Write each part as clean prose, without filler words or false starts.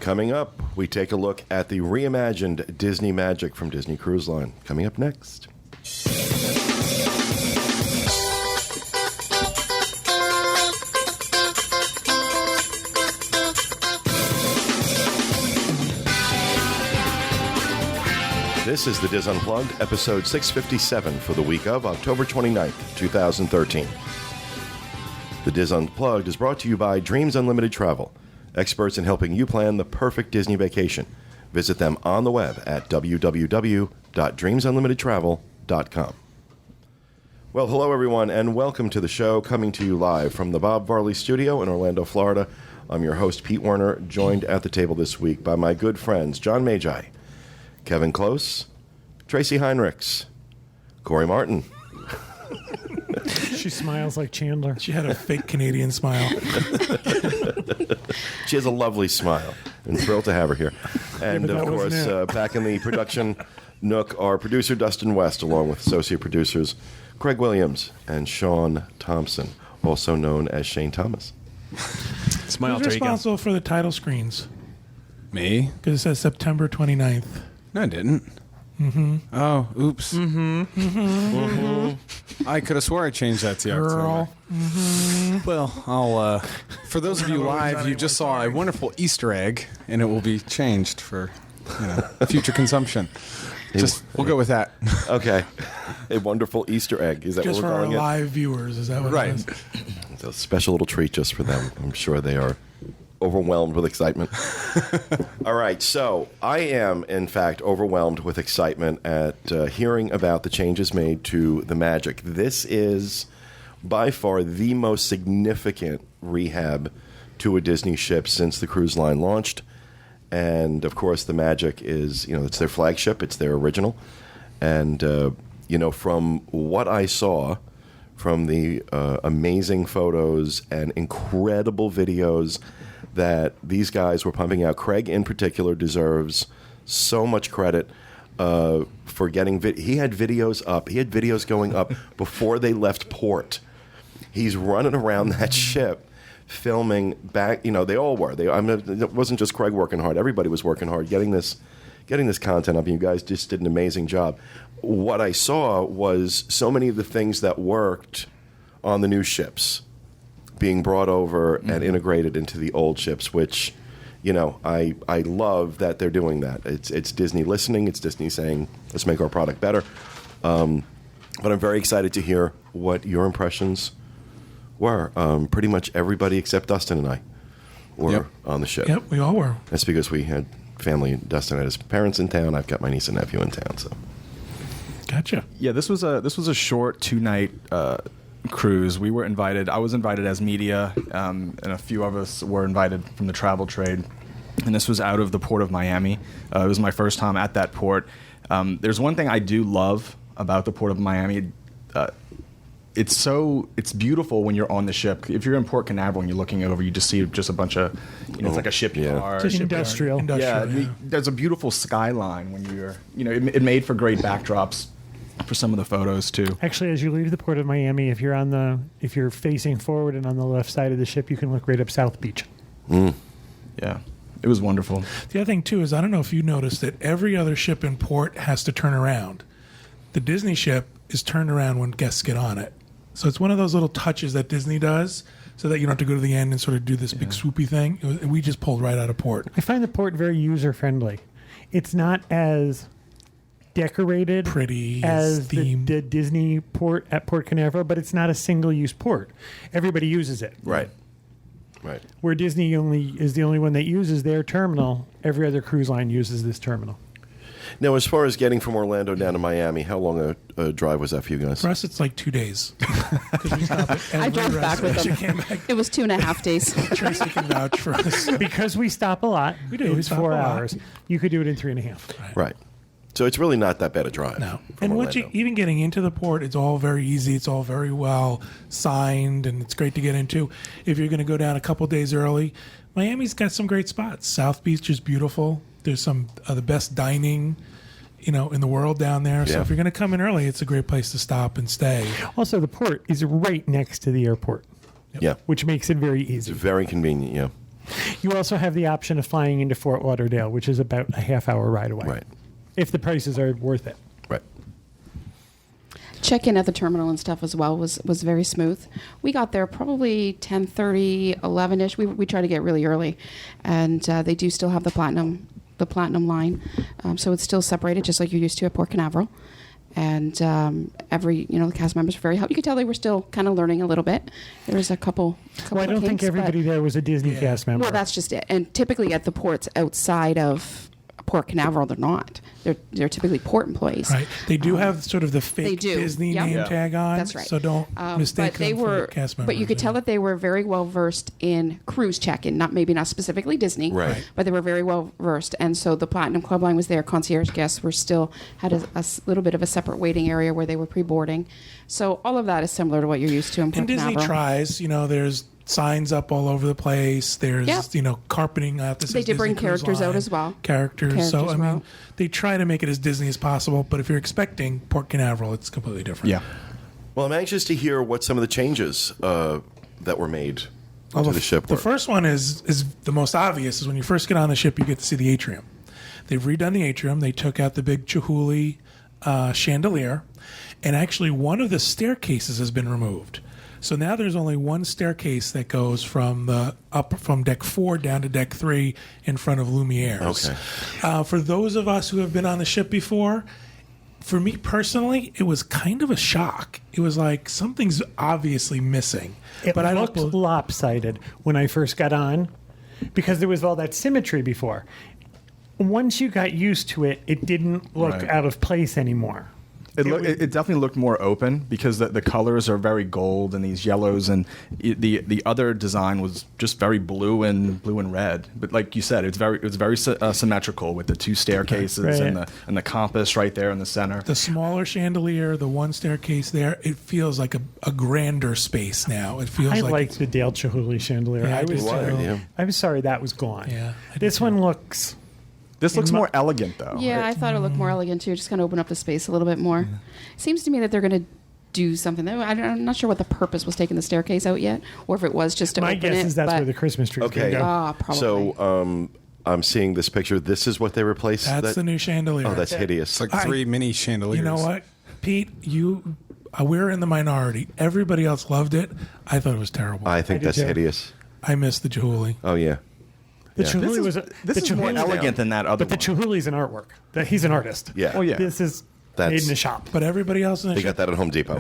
Coming up, we take a look at the reimagined Disney Magic from Disney Cruise Line. Coming up next. This is the Diz Unplugged, episode 657 for the week of October 29th, 2013. The Diz Unplugged is brought to you by Dreams Unlimited Travel, experts in helping you plan the perfect Disney vacation. Visit them on the web at www.dreamsunlimitedtravel.com. Well, hello everyone, and welcome to the show, coming to you live from the Bob Varley Studio in Orlando, Florida. I'm your host, Pete Werner, joined at the table this week by my good friends, John Magi, Kevin Close, Tracey Heinrichs, Corey Martin. She smiles like Chandler. She had a fake Canadian smile. She has a lovely smile, and thrilled to have her here. And, of course, back in the production nook, our producer, Dustin West, along with associate producers Craig Williams and Shaun Thompson, also known as Shane Thomas. Smile, Who's responsible for the title screens? Me? Because it says September 29th. No, I didn't. Mm-hmm. Oh, oops. Mm-hmm. Mm-hmm. I could have swore I changed that to October. Mm-hmm. Well, I'll. For those of you live, you just saw a wonderful Easter egg, and it will be changed for future consumption. We'll go with that. Okay. A wonderful Easter egg. Is that just what we're calling it? Just for our live viewers. Is that what it is? It's a special little treat just for them. I'm sure they are overwhelmed with excitement. All right, so I am, in fact, overwhelmed with excitement at hearing about the changes made to the Magic. This is by far the most significant rehab to a Disney ship since the cruise line launched. And, of course, the Magic is, it's their flagship. It's their original. And, from what I saw from the amazing photos and incredible videos that these guys were pumping out. Craig, in particular, deserves so much credit for getting... He had videos up. He had videos going up before they left port. He's running around that ship, filming back... they all were. It wasn't just Craig working hard. Everybody was working hard, getting this content up. And you guys just did an amazing job. What I saw was so many of the things that worked on the new ships being brought over and integrated into the old ships, which, I love that they're doing that. It's Disney listening. It's Disney saying, let's make our product better. But I'm very excited to hear what your impressions were. Pretty much everybody except Dustin and I were on the ship. Yep, we all were. That's because we had family. Dustin had his parents in town. I've got my niece and nephew in town. So, gotcha. Yeah, this was a short 2-night cruise. We were invited. I was invited as media, and a few of us were invited from the travel trade. And this was out of the port of Miami. It was my first time at that port. There's one thing I do love about the port of Miami. It's beautiful when you're on the ship. If you're in Port Canaveral and you're looking over, you just see just a bunch of, it's like a shipyard. Just industrial. Yeah, there's a beautiful skyline when you're, it made for great backdrops for some of the photos too. Actually, as you leave the port of Miami, if you're facing forward and on the left side of the ship, you can look right up South Beach. Yeah, it was wonderful. The other thing too is, I don't know if you noticed that every other ship in port has to turn around. The Disney ship is turned around when guests get on it. So it's one of those little touches that Disney does so that you don't have to go to the end and sort of do this big swoopy thing. We just pulled right out of port. I find the port very user-friendly. It's not as decorated, pretty as the Disney port at Port Canaveral, but it's not a single-use port. Everybody uses it. Right. Where Disney is the only one that uses their terminal, every other cruise line uses this terminal. Now, as far as getting from Orlando down to Miami, how long a drive was that for you guys? For us, it's like 2 days. I drove back with them. It was 2.5 days. Tracy can vouch for us. Because we stop a lot. We do. It's 4 hours. You could do it in 3.5. Right. So it's really not that bad a drive. No. And once even getting into the port, it's all very easy. It's all very well signed, and it's great to get into. If you're going to go down a couple days early, Miami's got some great spots. South Beach is beautiful. There's some of the best dining, in the world down there. So if you're going to come in early, it's a great place to stop and stay. Also, the port is right next to the airport. Yeah. Which makes it very easy. It's very convenient, yeah. You also have the option of flying into Fort Lauderdale, which is about a half-hour ride away. Right. If the prices are worth it. Right. Check-in at the terminal and stuff as well was very smooth. We got there probably 10:30, 11-ish. We try to get really early, and they do still have the platinum line, so it's still separated just like you're used to at Port Canaveral. And the cast members were very helpful. You could tell they were still kind of learning a little bit. There was a couple. Well, I don't think everybody there was a Disney cast member. Well, that's just it. And typically at the ports outside of Port Canaveral, they're not. They're typically port employees. Right. They do have sort of the fake do. Disney Yep. name Yeah. tag on. That's right. So don't mistake But they them for were, cast members. but you could tell that they were very well versed in cruise check-in. Maybe not specifically Disney, Right. but they were very well versed. And so the Platinum Club line was there. Concierge guests had a little bit of a separate waiting area where they were pre-boarding. So all of that is similar to what you're used to in Port And Disney Canaveral. tries. There's signs up all over the place. There's Yep. carpeting out. This They is did bring Disney Cruise characters out Line. as well. Characters. So Characters out. they try to make it as Disney as possible. But if you're expecting Port Canaveral, it's completely different. Yeah. Well, I'm anxious to hear what some of the changes that were made to the ship The were. first one is the most obvious. Is when you first get on the ship, you get to see the atrium. They've redone the atrium. They took out the big Chihuly chandelier, and actually one of the staircases has been removed. So now there's only one staircase that goes from deck 4 down to deck 3 in front of Lumiere's. Okay. For those of us who have been on the ship before, for me personally, it was kind of a shock. It was like something's obviously missing. It but I looked don't. lopsided when I first got on because there was all that symmetry before. Once you got used to it, it didn't look Right. out of place anymore. It definitely looked more open because the colors are very gold and these yellows, and the other design was just very blue and red. But like you said, it's very symmetrical with the two staircases Right. and the compass right there in the center. The smaller chandelier, the one staircase there, it feels like a grander space now. It feels I like liked the Dale Chihuly chandelier. Yeah, I I was did too. Yeah. I was sorry that was gone. Yeah, I did This too. one looks. This looks more elegant though. Yeah, I thought it looked more elegant too. Just kind of open up the space a little bit more. Seems to me that they're going to do something. I'm not sure what the purpose was taking the staircase out yet, or if it was just to My open guess it. is that's but- where the Christmas tree is Okay. going to go. probably. So I'm seeing this picture. This is what they replaced. That's the new chandelier. Oh, that's hideous. It's like 3 mini chandeliers. You know what, Pete? We're in the minority. Everybody else loved it. I thought it was terrible. I think did that's too. hideous. I missed the Chihuly. Oh, yeah. The Yeah. Chihuly was This the is more Chihuly- elegant than that other But the one. Chihuly's an artwork. He's an artist. Yeah. Oh, yeah. This is That's- made in a shop. But everybody else in the They ship, got that at Home Depot.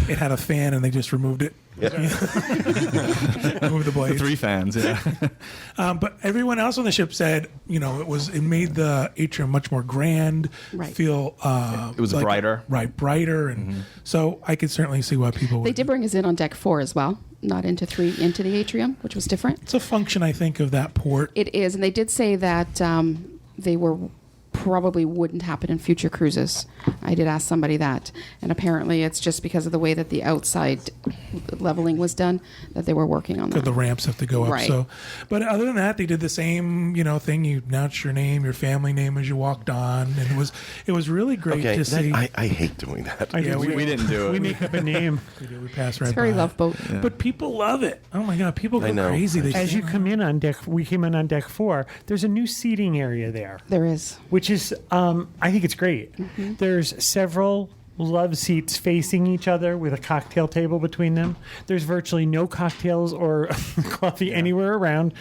it had a fan and they just removed it. Removed the blades. 3 fans. Yeah. But everyone else on the ship said, it made the atrium much more grand. Right. Feel It was brighter. Right, brighter, and so I could certainly see why people. They would. did bring us in on deck 4 as well, not into the atrium, which was different. It's a function, I think, of that port. It is, and they did say that they probably wouldn't happen in future cruises. I did ask somebody that, and apparently it's just because of the way that the outside leveling was done that they were working on Because that. the ramps have to go up. Right. So, but other than that, they did the same, thing. You announced your name, your family name as you walked on, and it was really great Okay. to see. I hate doing that. I know, we didn't do it. We make up a name. We passed right It's very by. Love Boat. But people love it. Oh my God, people I go know. crazy. They As you come in on deck, we came in on deck 4. There's a new seating area there, There is. which is I think it's great. There's several love seats facing each other with a cocktail table between them. There's virtually no cocktails or coffee anywhere around.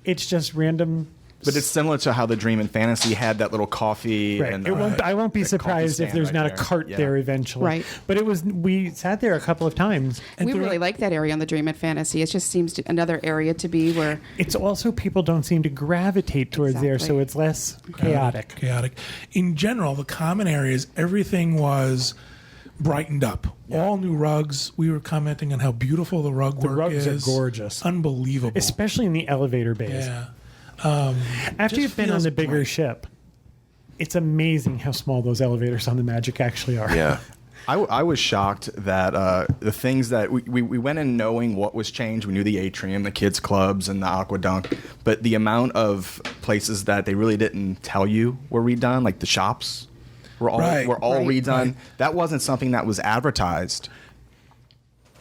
It's just random. But it's similar to how the Dream and Fantasy had that little coffee. Right. And I won't be the surprised coffee if there's stand not right a there. cart Yeah. there eventually. Right. But we sat there a couple of times. We really like that area on the Dream and Fantasy. It just seems another area to be where It's also people don't seem to gravitate towards there, so Exactly. it's less chaotic. In general, the common areas, everything was brightened up. All new rugs. We were commenting on how beautiful the rug The work rugs is. are gorgeous, Unbelievable. especially in the elevator bays. Yeah. After just you've been on feels the bigger bright. ship, it's amazing how small those elevators on the Magic actually are. Yeah. I was shocked that the things that we went in knowing what was changed. We knew the atrium, the kids' clubs, and the aquadunk. But the amount of places that they really didn't tell you were redone, like the shops, were all Right, redone. right. That wasn't something that was advertised.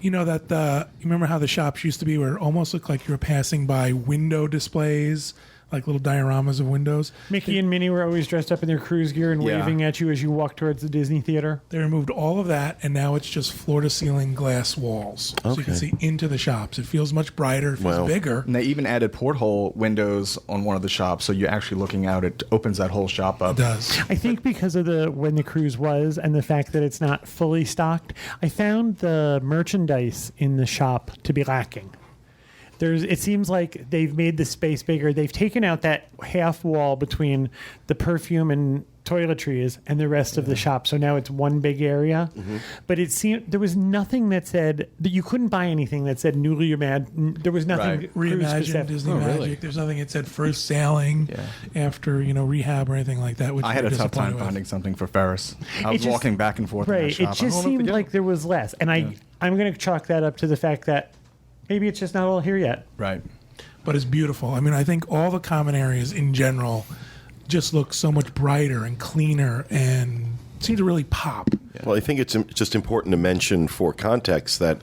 You know that you remember how the shops used to be, where it almost looked like you were passing by window displays, like little dioramas of windows. Mickey and Minnie were always dressed up in their cruise gear and Yeah. waving at you as you walk towards the Disney theater. They removed all of that, and now it's just floor-to-ceiling glass walls, so you can Okay. see into the shops. It feels much brighter, it feels Wow. bigger. And they even added porthole windows on one of the shops, so you're actually looking out. It opens that whole shop up. It does. I think because of when the cruise was and the fact that it's not fully stocked, I found the merchandise in the shop to be lacking. It seems like they've made the space bigger. They've taken out that half wall between the perfume and toiletries and the rest of the shop. So now it's one big area. Mm-hmm. But it seemed there was nothing that said that you couldn't buy anything that said newly imagined. There was nothing Right. cruise Reimagined specific. Disney Oh, Magic. really? There's nothing that said first sailing after rehab or anything like that. Which I had we're a tough time disappointed with. finding something for Ferris. I It was just- walking back and forth in that Right. shop. It I just don't know what to seemed do. like there was less. And I'm going to chalk that up to the fact that maybe it's just not all here yet. Right. But it's beautiful. I mean, I think all the common areas in general just look so much brighter and cleaner and seem to really pop. Well, I think it's just important to mention for context that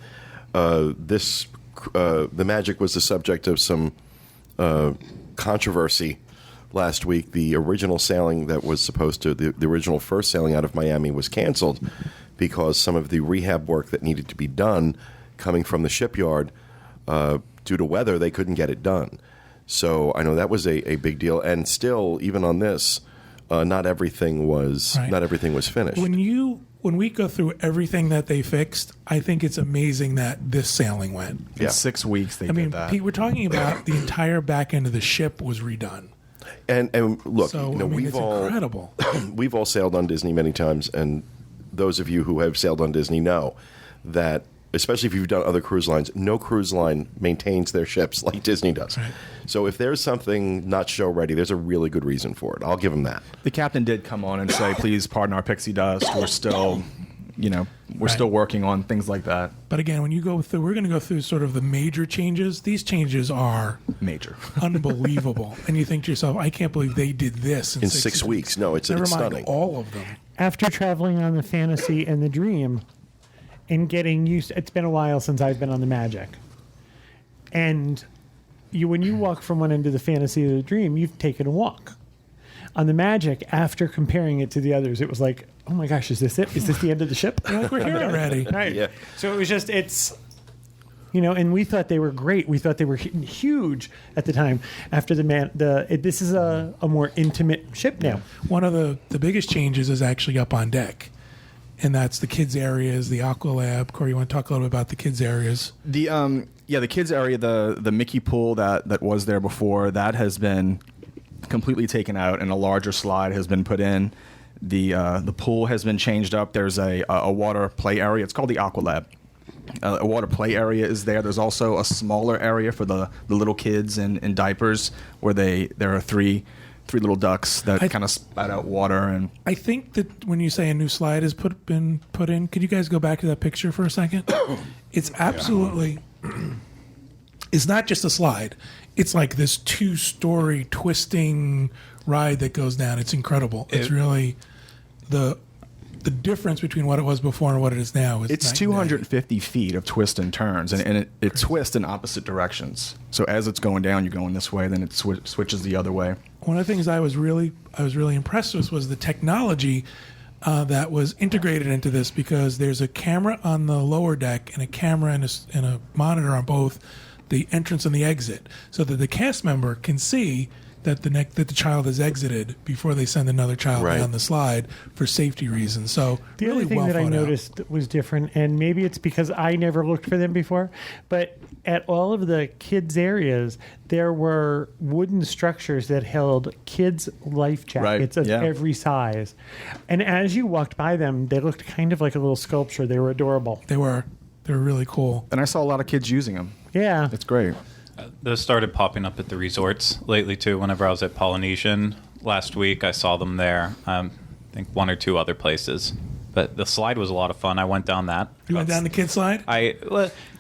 the Magic was the subject of some controversy last week. The original sailing that was supposed to, the original first sailing out of Miami was canceled because some of the rehab work that needed to be done coming from the shipyard, due to weather, they couldn't get it done. So I know that was a big deal. And still, even on this, not everything was Right. not everything was finished. When we go through everything that they fixed, I think it's amazing that this sailing went. In 6 weeks, they I mean, did that. Pete, we're talking about the entire back end of the ship was redone. And look, So I mean, we've it's all incredible. we've all sailed on Disney many times, and those of you who have sailed on Disney know that, especially if you've done other cruise lines, no cruise line maintains their ships like Disney does. Right. So if there's something not show ready, there's a really good reason for it. I'll give them that. The captain did come on and say, "Please pardon our pixie dust. We're still, we're still working on things like that." But again, when you go through, we're going to go through sort of the major changes. These changes are Major. unbelievable. And you think to yourself, I can't believe they did this In 6 weeks. No, it's Never mind stunning. all of them. After traveling on the Fantasy and the Dream and getting used, it's been a while since I've been on the Magic. And when you walk from one end of the Fantasy to the Dream, you've taken a walk. On the Magic, after comparing it to the others, it was like, oh my gosh, is this it? Is this the end of the ship? Like, we're here already. Right. Yeah. So it was just, and we thought they were great. We thought they were huge at the time. After this is a more intimate ship now. One of the biggest changes is actually up on deck. And that's the kids' areas, the Aqua Lab. Corey, you want to talk a little bit about the kids' areas? The the kids area, the Mickey pool that was there before, that has been completely taken out, and a larger slide has been put in. The pool has been changed up. There's a water play area. It's called the Aqua Lab. A water play area is there. There's also a smaller area for the little kids in diapers, where there are three little ducks that kind of spout out water. And I think that when you say a new slide has been put in, could you guys go back to that picture for a second? It's absolutely... It's not just a slide. It's like this 2-story twisting ride that goes down. It's incredible. It's really the difference between what it was before and what it is now. it's 250 feet of twists and turns, and it twists in opposite directions. So as it's going down, you're going this way, then it switches the other way. One of the things I was really impressed with was the technology that was integrated into this, because there's a camera on the lower deck and a camera and a monitor on both the entrance and the exit, so that the cast member can see that the child has exited before they send another child Right. down the slide for safety reasons. So The really other thing well that I thought out. noticed was different, and maybe it's because I never looked for them before, but at all of the kids' areas, there were wooden structures that held kids' life jackets of yeah. every size. And as you walked by them, they looked kind of like a little sculpture. They were adorable. They were really cool. And I saw a lot of kids using them. Yeah. It's great. Those started popping up at the resorts lately too. Whenever I was at Polynesian last week, I saw them there. I think one or two other places. But the slide was a lot of fun. I went down that. You went down the kids' slide?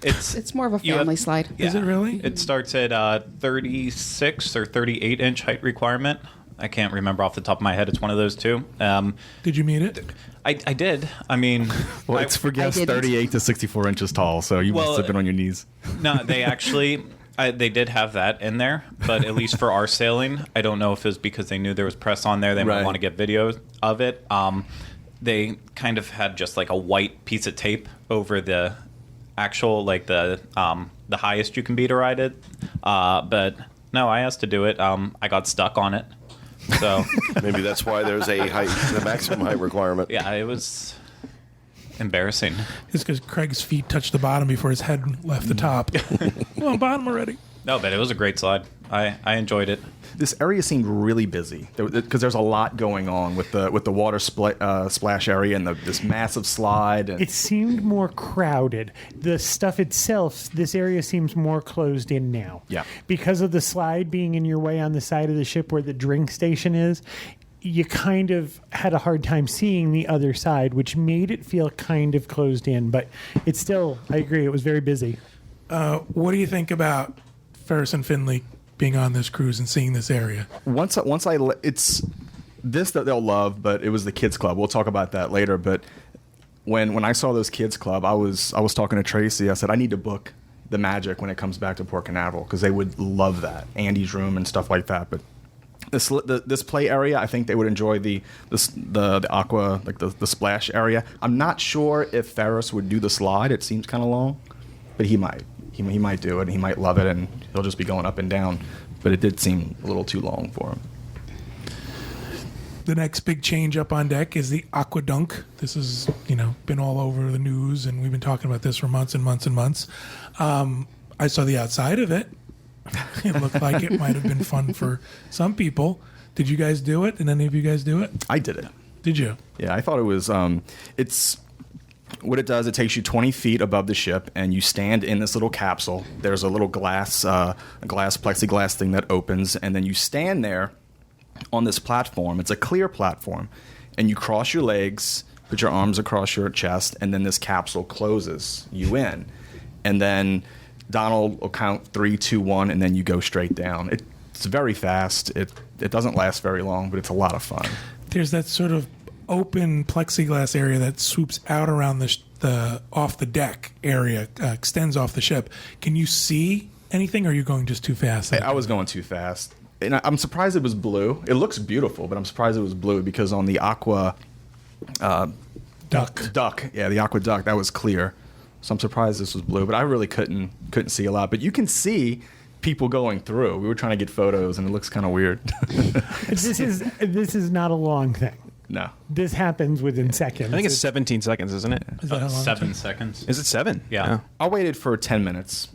It's more of a You have- family slide. Is it really? It starts at 36 or 38 inch height requirement. I can't remember off the top of my head. It's one of those two. Did you meet it? I did. I mean, Well, it's for guests didn't. 38 to 64 inches tall, so you Well, must have been on your knees. no, they actually they did have that in there, but at least for our sailing, I don't know if it was because they knew there was press on there. They might Right. want to get videos of it. They kind of had just like a white piece of tape over the actual like the highest you can be to ride it. But no, I asked to do it. I got stuck on it. So Maybe that's why there's a maximum height requirement. yeah, it was embarrassing. It's because Craig's feet touched the bottom before his head left the top. Well, I'm bottom already. No, but it was a great slide. I enjoyed it. This area seemed really busy because there's a lot going on with the water splash area and this massive slide. And It seemed more crowded. The stuff itself, this area seems more closed in now. Yeah. Because of the slide being in your way on the side of the ship where the drink station is, you kind of had a hard time seeing the other side, which made it feel kind of closed in. But it's still, I agree, it was very busy. What do you think about Ferris and Finley being on this cruise and seeing this area? it's this that they'll love, but it was the kids club. We'll talk about that later. But when I saw those kids club, I was talking to Tracy. I said I need to book the Magic when it comes back to Port Canaveral because they would love that, Andy's room and stuff like that. But this play area, I think they would enjoy the aqua, like the splash area. I'm not sure if Ferris would do the slide. It seems kind of long, but he might. He might do it, and he might love it, and he'll just be going up and down. But it did seem a little too long for him. The next big change up on deck is the Aqua Dunk. This has, been all over the news, and we've been talking about this for months and months and months. I saw the outside of it. It looked like it might have been fun for some people. Did you guys do it? Did any of you guys do it? I did it. Did you? Yeah, I thought it was. It's what it does. It takes you 20 feet above the ship, and you stand in this little capsule. There's a little plexiglass thing that opens, and then you stand there on this platform. It's a clear platform, and you cross your legs, put your arms across your chest, and then this capsule closes you in, and then Donald will count 3, 2, 1, and then you go straight down. It's very fast. It doesn't last very long, but it's a lot of fun. There's that sort of open plexiglass area that swoops out around the off the deck area, extends off the ship. Can you see anything, or are you going just too fast? I was going too fast. And I'm surprised it was blue. It looks beautiful, but I'm surprised it was blue because on the aqua duck, yeah, the aqua duck, that was clear. So I'm surprised this was blue, but I really couldn't see a lot. But you can see people going through. We were trying to get photos, and it looks kind of weird. This is not a long thing. No. This happens within seconds. I think it's 17 seconds, isn't it? Is that how long it 7 took seconds. Is it 7? Yeah. I waited for 10 minutes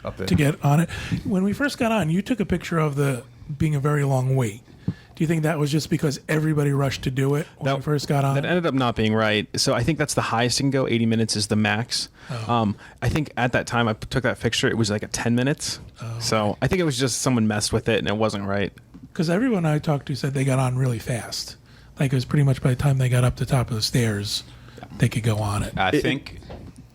up there. to get on it? When we first got on, you took a picture of the being a very long wait. Do you think that was just because everybody rushed to do it when we first got on? That ended up not being right. So I think that's the highest you can go. 80 minutes is the max. I think at that time I took that picture, it was like a 10 minutes. So I think it was just someone messed with it and it wasn't right. Because everyone I talked to said they got on really fast. Like it was pretty much by the time they got up the top of the stairs, they could go on it. I think.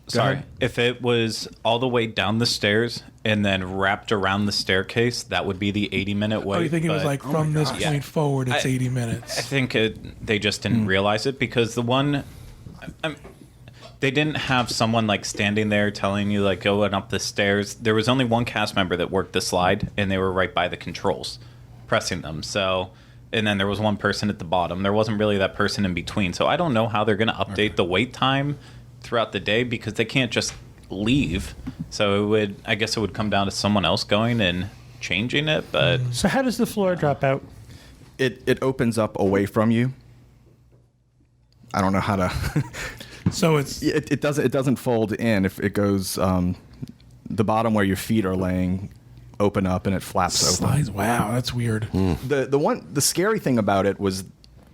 Sorry, if it was all the way down the stairs and then wrapped around the staircase, that would be the 80-minute wait. Oh, you think it was but like from this Yeah. point forward, it's I- 80 I minutes? think they just didn't realize it because the one, they didn't have someone like standing there telling you like going up the stairs. There was only one cast member that worked the slide, and they were right by the controls, pressing them. So, and then there was one person at the bottom. There wasn't really that person in between. So I don't know how they're going to update the wait time throughout the day because they can't just leave. So I guess it would come down to someone else going and changing it. But So how does the floor drop out? It opens up away from you. I don't know how to. So it's It doesn't fold in. If it goes, the bottom where your feet are laying open up and it flaps open. slides. Wow, that's weird. The scary thing about it was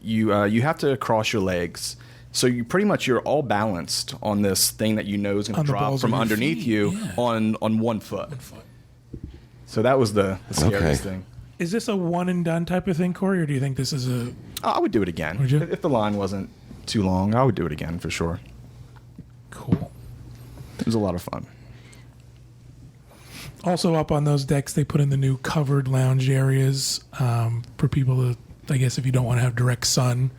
you have to cross your legs. So you're all balanced on this thing that you know is going On to the drop balls from of your underneath feet, you yeah. on 1 foot. So that was the scariest Okay. thing. Is this a one and done type of thing, Corey, or do you think this is a? I would do it again. Would you? If the line wasn't too long, I would do it again for sure. Cool. It was a lot of fun. Also up on those decks, they put in the new covered lounge areas for people to, I guess, if you don't want to have direct sun,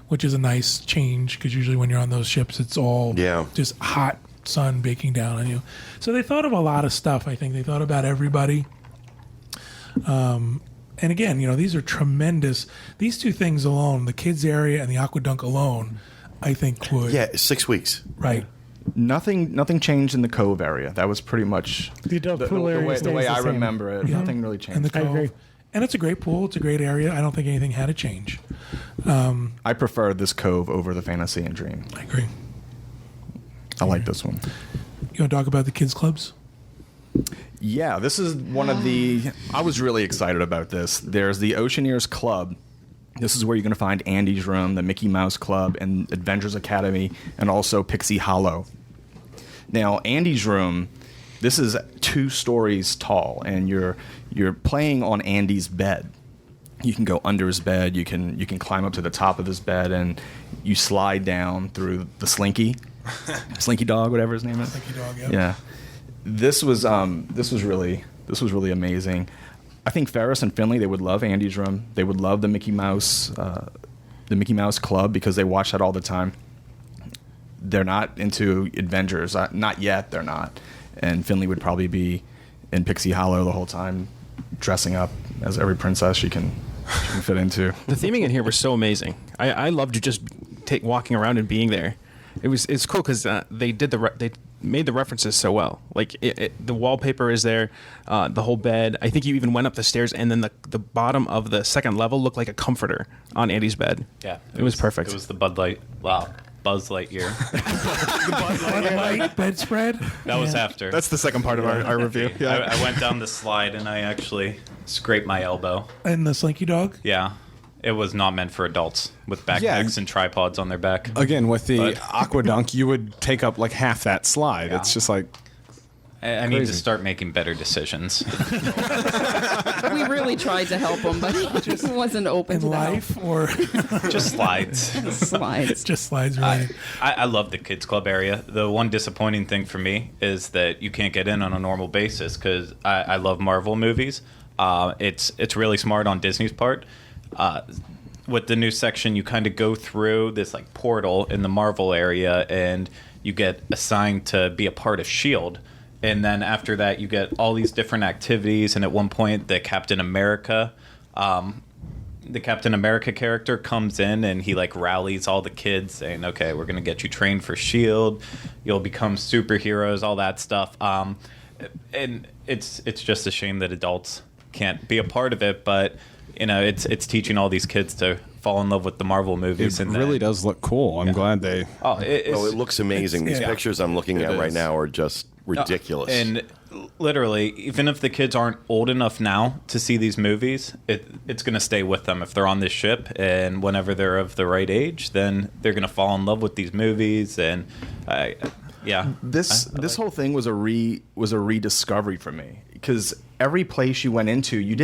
which is a nice change because usually when you're on those ships, it's all just hot sun baking down on you. So they thought of a lot of stuff. I think they thought about everybody. And again, these are tremendous. These two things alone, the kids area and the aquadunk alone, I think would 6 weeks. Right. Nothing changed in the cove area. That was pretty much The adult pool area the stays way the I same. remember it. Yeah. Nothing really changed. And the I agree. cove. And it's a great pool. It's a great area. I don't think anything had to change. I prefer this cove over the Fantasy and Dream. I agree. I like this one. You want to talk about the kids' clubs? Yeah, this is one of the... I was really excited about this. There's the Oceaneers Club. This is where you're going to find Andy's Room, the Mickey Mouse Club, and Adventures Academy, and also Pixie Hollow. Now, Andy's Room, this is 2 stories tall, and you're playing on Andy's bed. You can go under his bed. You can climb up to the top of his bed, and you slide down through the Slinky Dog, whatever his name is. Slinky Dog, yeah. Yeah. This was really amazing. I think Ferris and Finley, they would love Andy's Room. They would love the Mickey Mouse Club because they watch that all the time. They're not into Avengers, not yet. They're not. And Finley would probably be in Pixie Hollow the whole time, dressing up as every princess she can fit into. The theming in here was so amazing. I loved just walking around and being there. It's cool because they made the references so well. Like the wallpaper is there, the whole bed. I think you even went up the stairs, and then the bottom of the second level looked like a comforter on Andy's bed. Yeah, it was perfect. It was the Bud Lightyear. Bud Light bedspread? That was after. That's the second part of our review. Yeah. I went down the slide and I actually scraped my elbow. And the Slinky Dog? Yeah. It was not meant for adults with backpacks and tripods on their back. Again, with the aquadunk, you would take up like half that slide. Yeah. It's just like... I need to start making better decisions. We really tried to help him, but he just wasn't open In to life or Just slides. slides. just slides right? I love the kids club area. The one disappointing thing for me is that you can't get in on a normal basis because I love Marvel movies. It's really smart on Disney's part. With the new section, you kind of go through this like portal in the Marvel area, and you get assigned to be a part of S.H.I.E.L.D. And then after that, you get all these different activities. And at one point, the Captain America character comes in and he like rallies all the kids saying, okay, we're going to get you trained for S.H.I.E.L.D. You'll become superheroes, all that stuff. And it's just a shame that adults can't be a part of it. But, it's teaching all these kids to fall in love with the Marvel movies. It really does look cool. I'm glad they... It looks amazing. These pictures I'm looking at right now are just ridiculous. And literally, even if the kids aren't old enough now to see these movies, it's going to stay with them if they're on this ship. And whenever they're of the right age, then they're going to fall in love with these movies. And This whole thing was a rediscovery for me because every place you went into, you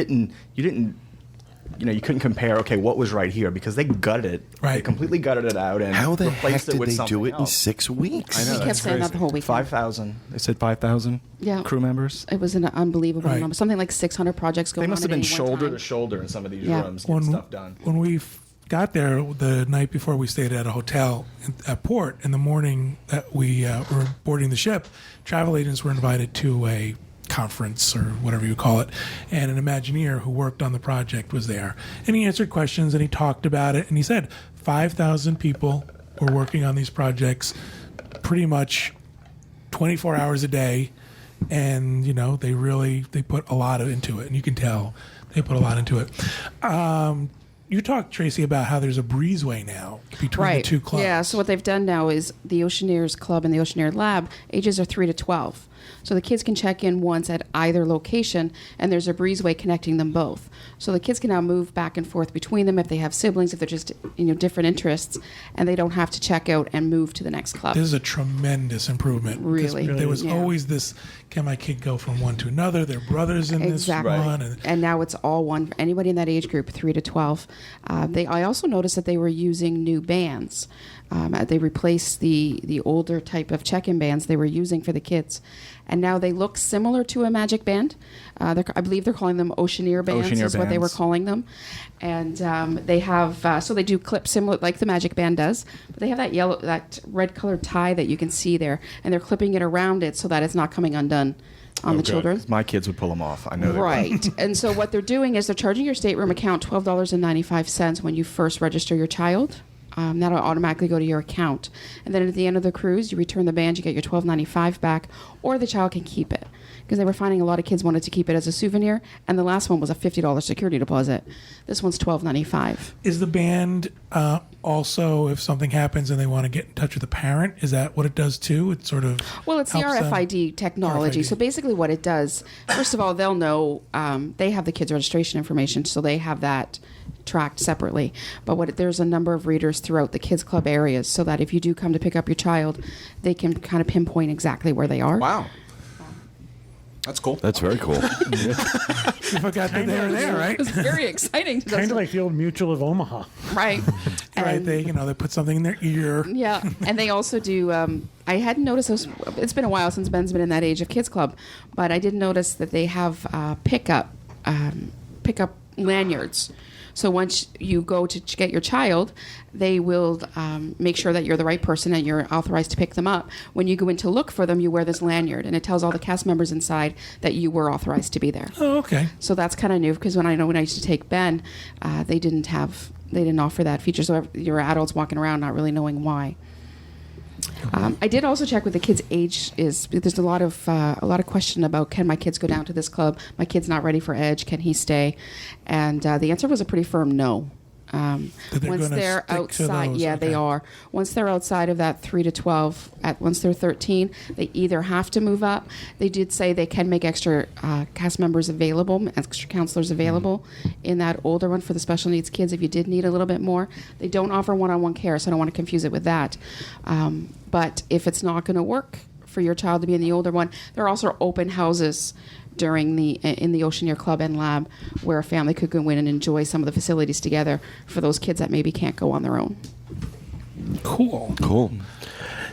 couldn't compare. Okay, what was right here because they gutted it. Right. They completely gutted it out and How the heck replaced it did with they something do it in else. 6 weeks? I know, He kept that's saying that crazy. the whole weekend. 5,000. They said 5,000. Yeah. Crew members. It was an unbelievable Right. number. Something like 600 projects going They on. must have at been any one shoulder time. to shoulder in some of these Yeah. rooms getting stuff done. When we got there the night before, we stayed at a hotel at port. In the morning that we were boarding the ship, travel agents were invited to a conference or whatever you call it, and an Imagineer who worked on the project was there, and he answered questions and he talked about it, and he said 5,000 people were working on these projects pretty much 24 hours a day, and they put a lot into it, and you can tell they put a lot into it. You talked, Tracy, about how there's a breezeway now between the two clubs. Yeah, so what they've done now is the Oceaneers Club and the Oceaneer Lab, ages are 3 to 12. So the kids can check in once at either location, and there's a breezeway connecting them both. So the kids can now move back and forth between them if they have siblings, if they're just different interests, and they don't have to check out and move to the next club. This is a tremendous improvement. 'Cause Really? There was Yeah. always this, can my kid go from one to another? They're brothers in Exactly. this one. And now it's all one for anybody in that age group, 3 to 12. I also noticed that they were using new bands. They replaced the older type of check-in bands they were using for the kids. and now they look similar to a Magic Band. I believe they're calling them Oceaneer bands, what they were bands. calling them. And they have, so they do clips similar like the Magic Band does, but they have that red colored tie that you can see there, and they're clipping it around it so that it's not coming undone on the children. My kids would pull them off. I know. Right. And so what they're doing is they're charging your stateroom account $12.95 when you first register your child. That'll automatically go to your account. And then at the end of the cruise, you return the band, you get your $12.95 back, or the child can keep it. Because they were finding a lot of kids wanted to keep it as a souvenir, and the last one was a $50 security deposit. This one's $12.95. Is the band also, if something happens and they want to get in touch with the parent, is that what it does too? It sort of Well, it's the helps them? RFID technology. RFID. So basically what it does, first of all, they'll know, they have the kids' registration information, so they have that tracked separately. But there's a number of readers throughout the kids club areas, so that if you do come to pick up your child, they can kind of pinpoint exactly where they are. Wow. That's cool. That's very cool. You forgot that they were there, right? It's very exciting. Kind of like the old Mutual of Omaha. Right. Right. And- They put something in their ear. Yeah, and they also do. I hadn't noticed this. It's been a while since Ben's been in that age of kids club, but I did notice that they have pickup lanyards. So once you go to get your child, they will make sure that you're the right person and you're authorized to pick them up. When you go in to look for them, you wear this lanyard, and it tells all the cast members inside that you were authorized to be there. Oh, okay. So that's kind of new, because when I used to take Ben, they didn't offer that feature. So you were adults walking around not really knowing why. I did also check with the kids' age. There's a lot of question about, can my kids go down to this club? My kid's not ready for Edge. Can he stay? And the answer was a pretty firm no. That they're Once gonna they're stick to outside, those, yeah, they okay. are. Once they're outside of that 3 to 12, once they're 13, they either have to move up. They did say they can make extra cast members available, extra counselors available in that older one for the special needs kids if you did need a little bit more. They don't offer one-on-one care, so I don't want to confuse it with that. But if it's not going to work for your child to be in the older one, there are also open houses in the Oceaneer Club and Lab, where a family could go in and enjoy some of the facilities together for those kids that maybe can't go on their own. Cool. Cool.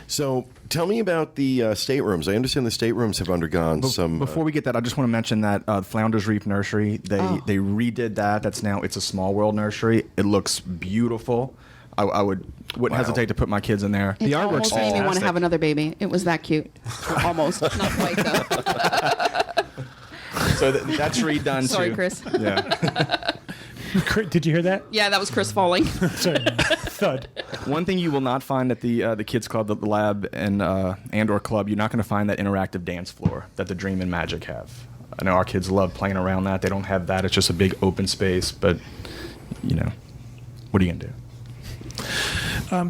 So tell me about the staterooms. I understand the staterooms have undergone some... Before we get that, I just want to mention that Flounders Reef Nursery, they redid that. It's a Small World nursery. It looks beautiful. I wouldn't hesitate to put my kids in there. It artwork's almost made me want to fantastic. have another baby. It was that cute. Almost. Not quite, though. So that's redone Sorry, too. Chris. Yeah. Did you hear that? Yeah, that was Chris falling. Sorry. Thud. One thing you will not find at the kids club, the lab, and or club, you're not going to find that interactive dance floor that the Dream and Magic have. I know our kids love playing around that. They don't have that. It's just a big open space. But what are you going to do?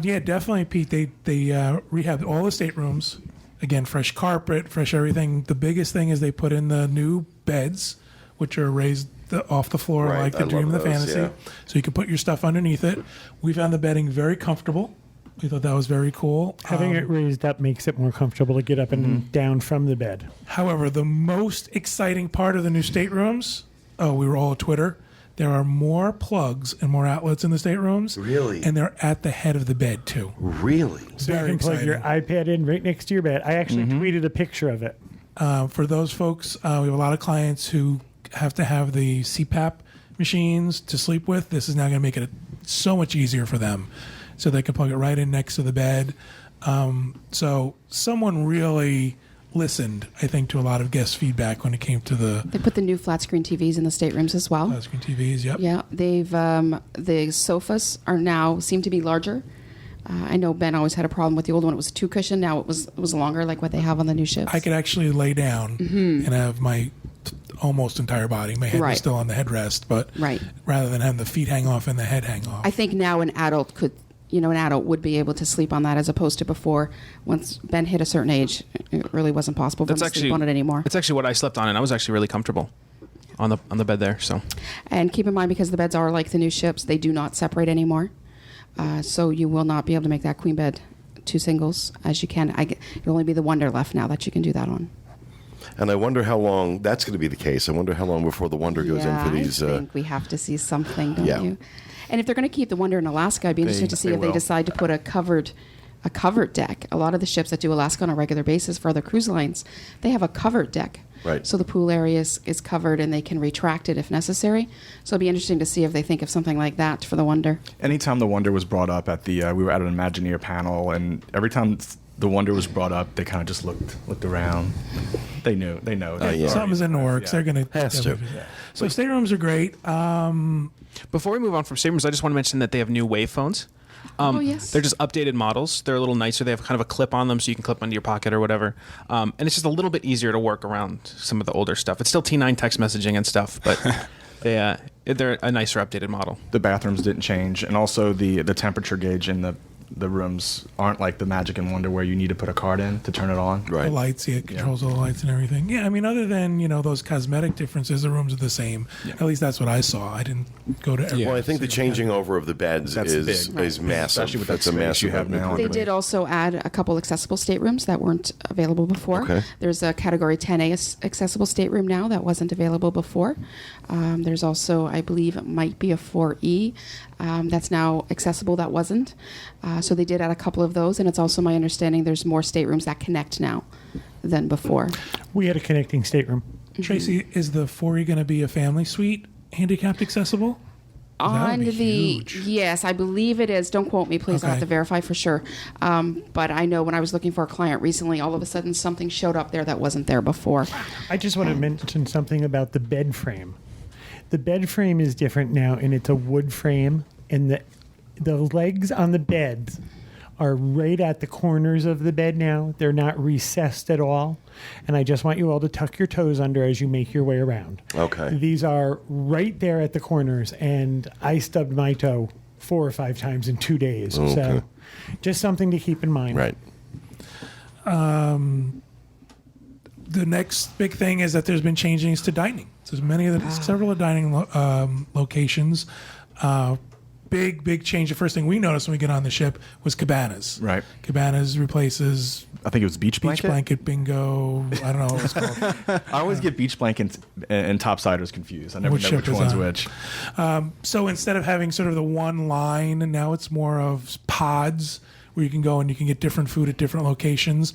Yeah, definitely, Pete. They rehabbed all the staterooms. Again, fresh carpet, fresh everything. The biggest thing is they put in the new beds, which are raised off the floor Right, like I the Dream of love the those, Fantasy. yeah. So you can put your stuff underneath it. We found the bedding very comfortable. We thought that was very cool. Having it raised up makes it more comfortable to get up and down from the bed. However, the most exciting part of the new staterooms, we were all at Twitter. There are more plugs and more outlets in the staterooms. Really? And they're at the head of the bed, too. Really? So you Very can plug exciting. your iPad in right next to your bed. I actually tweeted a picture of it. For those folks, we have a lot of clients who have to have the CPAP machines to sleep with. This is now going to make it so much easier for them. So they can plug it right in next to the bed. So someone really listened, I think, to a lot of guest feedback when it came to the They put the new flat screen TVs in the staterooms as well. flat screen TVs. Yep. Yeah, they've the sofas seem to be larger. I know Ben always had a problem with the old one. It was a 2-cushion. Now it was longer, like what they have on the new ships. I could actually lay down and have my almost entire body. My head was Right. still on the headrest, but Right. rather than having the feet hang off and the head hang off. I think now an adult would be able to sleep on that, as opposed to before. Once Ben hit a certain age, it really wasn't possible for him to sleep on it anymore. That's actually what I slept on, and I was actually really comfortable on the bed there. So And keep in mind, because the beds are like the new ships, they do not separate anymore. So you will not be able to make that queen bed 2 singles as you can. It'll only be the Wonder left now that you can do that on. And I wonder how long that's going to be the case. I wonder how long before the Wonder goes in for these... I think we have to see something, don't yeah. you? And if they're going to keep the Wonder in Alaska, I'd be interested to see they if they will. decide to put a covered a covered deck. A lot of the ships that do Alaska on a regular basis for other cruise lines, they have a covered deck. Right. So the pool area is covered and they can retract it if necessary. So it'll be interesting to see if they think of something like that for the Wonder. Anytime the Wonder was brought up at the, we were at an Imagineer panel, and every time the Wonder was brought up, they kind of just looked around. They know. yeah. Something's in the works. They're going Has to. So staterooms are great. Before we move on from staterooms, I just want to mention that they have new wave phones. Oh, yes. They're just updated models. They're a little nicer. They have kind of a clip on them so you can clip into your pocket or whatever. And it's just a little bit easier to work around some of the older stuff. It's still T9 text messaging and stuff, but they're a nicer updated model. The bathrooms didn't change, and also the temperature gauge in the rooms aren't like the Magic and Wonder where you need to put a card in to turn it on. The Right. lights, it controls all the lights and everything. Yeah, I mean, other than, those cosmetic differences, the rooms are the same. At least that's what I saw. I didn't go to every Well, I think the changing over of the beds That's is big. is massive. Especially with that That's a space massive you have now. They did also add a couple accessible staterooms that weren't available before. Okay. There's a Category 10A accessible stateroom now that wasn't available before. There's also, I believe, it might be a 4E that's now accessible that wasn't. So they did add a couple of those, and it's also my understanding there's more staterooms that connect now than before. We had a connecting stateroom. Tracy, is the 4E going to be a family suite, handicapped accessible? That On would be the huge. yes, I believe it is. Don't quote me, please. I'll have Okay. to verify for sure. But I know when I was looking for a client recently, all of a sudden something showed up there that wasn't there before. I just want to mention something about the bed frame. The bed frame is different now, and it's a wood frame, and the legs on the beds are right at the corners of the bed now. They're not recessed at all. And I just want you all to tuck your toes under as you make your way around. Okay. These are right there at the corners, and I stubbed my toe 4 or 5 times in 2 days. Okay. So just something to keep in mind. Right. The next big thing is that there's been changes to dining. So there's several dining locations. Big change. The first thing we noticed when we get on the ship was cabanas. Right. Cabanas replaces I think it was beach beach blanket bingo. I don't know what it's called. I always get beach blankets and topsiders confused. I never Which know ship which is one's on? which. So instead of having sort of the one line, and now it's more of pods where you can go and you can get different food at different locations.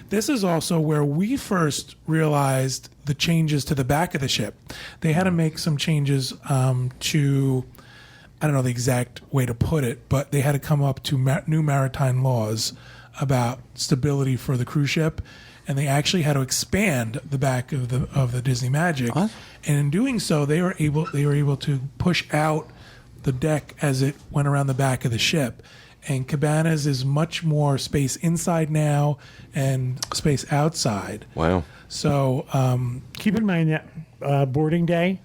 This is also where we first realized the changes to the back of the ship. They had to make some changes to, I don't know the exact way to put it, but they had to come up to new maritime laws about stability for the cruise ship, and they actually had to expand the back of the Disney Magic. What? And in doing so, they were able to push out the deck as it went around the back of the ship. And Cabanas is much more space inside now and space outside. Wow. So Keep in mind that boarding day,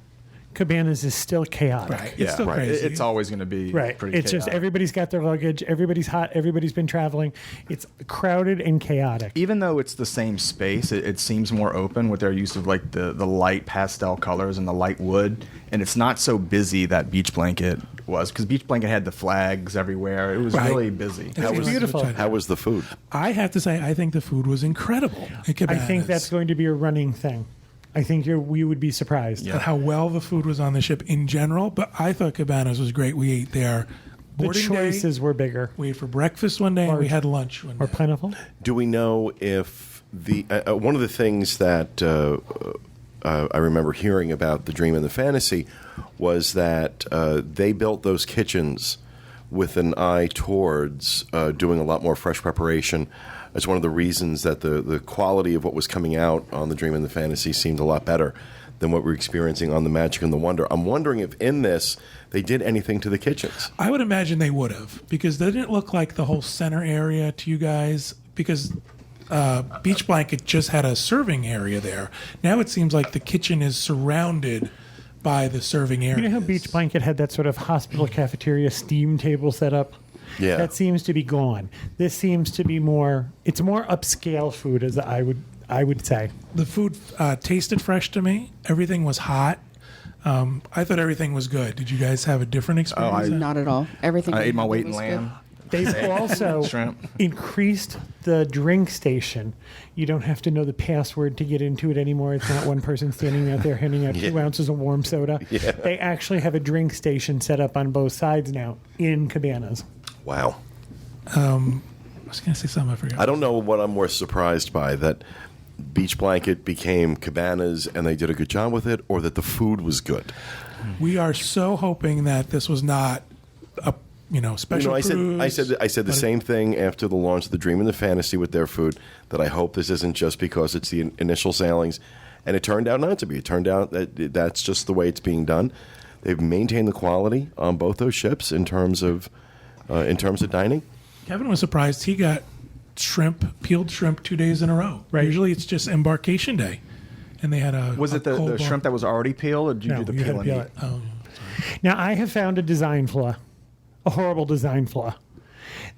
Cabanas is still chaotic. right, Yeah, it's still right. crazy. It's always going to be Right. pretty It's just chaotic. everybody's got their luggage, everybody's hot, everybody's been traveling. It's crowded and chaotic. Even though it's the same space, it seems more open with their use of like the light pastel colors and the light wood, and it's not so busy that Beach Blanket was, because Beach Blanket had the flags everywhere. It was Right. really busy. It's beautiful. How was the food? I have to say, I think the food was incredible at I Cabanas. think that's going to be a running thing. I think we would be surprised. at how well the food was on the ship in general. But I thought Cabanas was great. We ate there. The Boarding choices day, were bigger, we ate for breakfast one day, and we Large. had lunch one or day. plentiful. Do we know if the one of the things that I remember hearing about the Dream and the Fantasy was that they built those kitchens with an eye towards doing a lot more fresh preparation. It's one of the reasons that the quality of what was coming out on the Dream and the Fantasy seemed a lot better than what we're experiencing on the Magic and the Wonder. I'm wondering if in this they did anything to the kitchens. I would imagine they would have, because they didn't look like the whole center area to you guys, because Beach Blanket just had a serving area there. Now it seems like the kitchen is surrounded by the serving area. You know how Beach Blanket had that sort of hospital cafeteria steam table set up? Yeah. That seems to be gone. This seems to be it's more upscale food, as I would say. The food tasted fresh to me. Everything was hot. I thought everything was good. Did you guys have a different experience? Not at all. Everything. I we ate my had weight in was lamb. They've also Shrimp. increased the drink station. You don't have to know the password to get into it anymore. It's not one person standing out there handing out 2 ounces of warm soda. Yeah. They actually have a drink station set up on both sides now in Cabanas. Wow. was going to say something I forgot. I don't know what I'm more surprised by, that Beach Blanket became Cabanas and they did a good job with it, or that the food was good. We are so hoping that this was not a special cruise. I said the same thing after the launch of the Dream and the Fantasy with their food, that I hope this isn't just because it's the initial sailings, and it turned out not to be. It turned out that that's just the way it's being done. They've maintained the quality on both those ships in terms of dining. Kevin was surprised he got peeled shrimp 2 days in a row. Right. Usually it's just embarkation day, and they had a. Was it the shrimp that was already peeled, or did you No, do the you had peel to and peel eat? it. Oh, Now, I have found a design flaw, a horrible design flaw.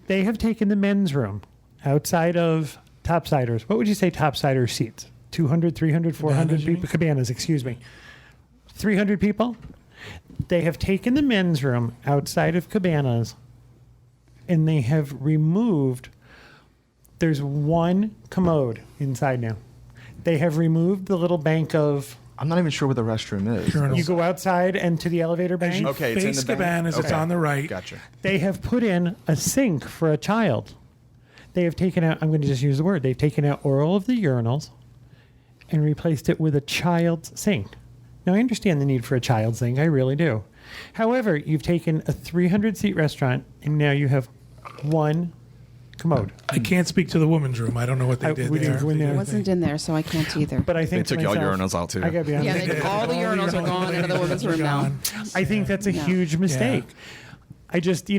They have taken the men's room outside of topsiders. What would you say topsider seats? 200, 300, 400 Cabanas, you people? mean? Cabanas, excuse me. 300 people? They have taken the men's room outside of Cabanas, and they have removed, there's one commode inside now. They have removed the little bank of, I'm not even sure where the restroom is. Urinals. you go outside and to the elevator bank. Okay, it's in face the bank. Cabanas. It's Okay. on the right. Gotcha. They have put in a sink for a child. They have taken out, I'm going to just use the word, they've taken out all of the urinals and replaced it with a child's sink. Now, I understand the need for a child's sink. I really do. However, you've taken a 300-seat restaurant, and now you have one commode. I can't speak to the women's room. I don't know what they did we there. didn't go in there. I wasn't in there, so I can't either. But I think They to took all myself, urinals out, too. I gotta be honest. Yeah, all the urinals are gone out of the women's room now. I think that's a huge mistake. I just, I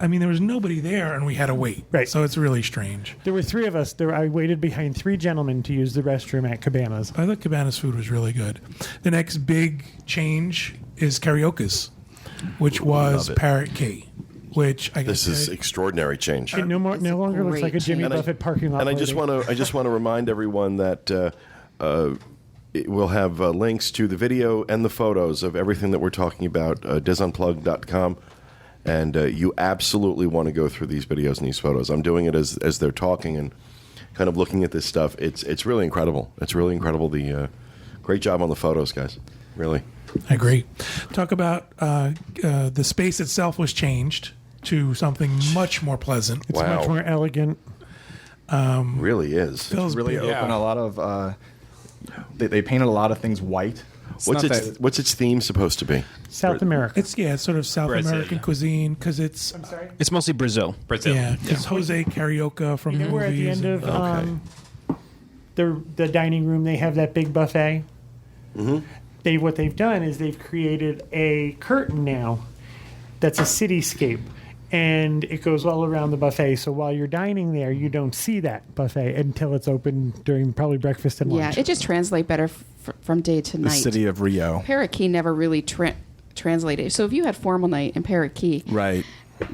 mean, there was nobody there, and we had to wait. Right. So it's really strange. there were three of us. I waited behind three gentlemen to use the restroom at Cabanas. I thought Cabana's food was really good. The next big change is karaoke's, which was Love it. Parrot Key, which I guess This is extraordinary change. It no longer looks like a Jimmy And I- Buffett parking lot. And I just want to remind everyone that we'll have links to the video and the photos of everything that we're talking about, disunplugged.com. And you absolutely want to go through these videos and these photos. I'm doing it as they're talking and kind of looking at this stuff. It's really incredible. It's really incredible. The great job on the photos, guys. Really. I agree. Talk about the space itself was changed to something much more pleasant. It's Wow. much more elegant. Really is. Feels Really big. open a lot of. They painted a lot of things white. What's its theme supposed to be? South America. It's sort of South Brazil, American yeah. cuisine because it's It's mostly Brazil. Brazil. because Jose Carioca from You know where at the movies. end and- of the dining room they have that big buffet? Mm-hmm. What they've done is they've created a curtain now that's a cityscape. And it goes all around the buffet. So while you're dining there, you don't see that buffet until it's open during probably breakfast and Yeah, lunch. it just translates better from day to The night. city of Rio. Parrot Key never really translated. So if you had formal night in Parrot Key, Right.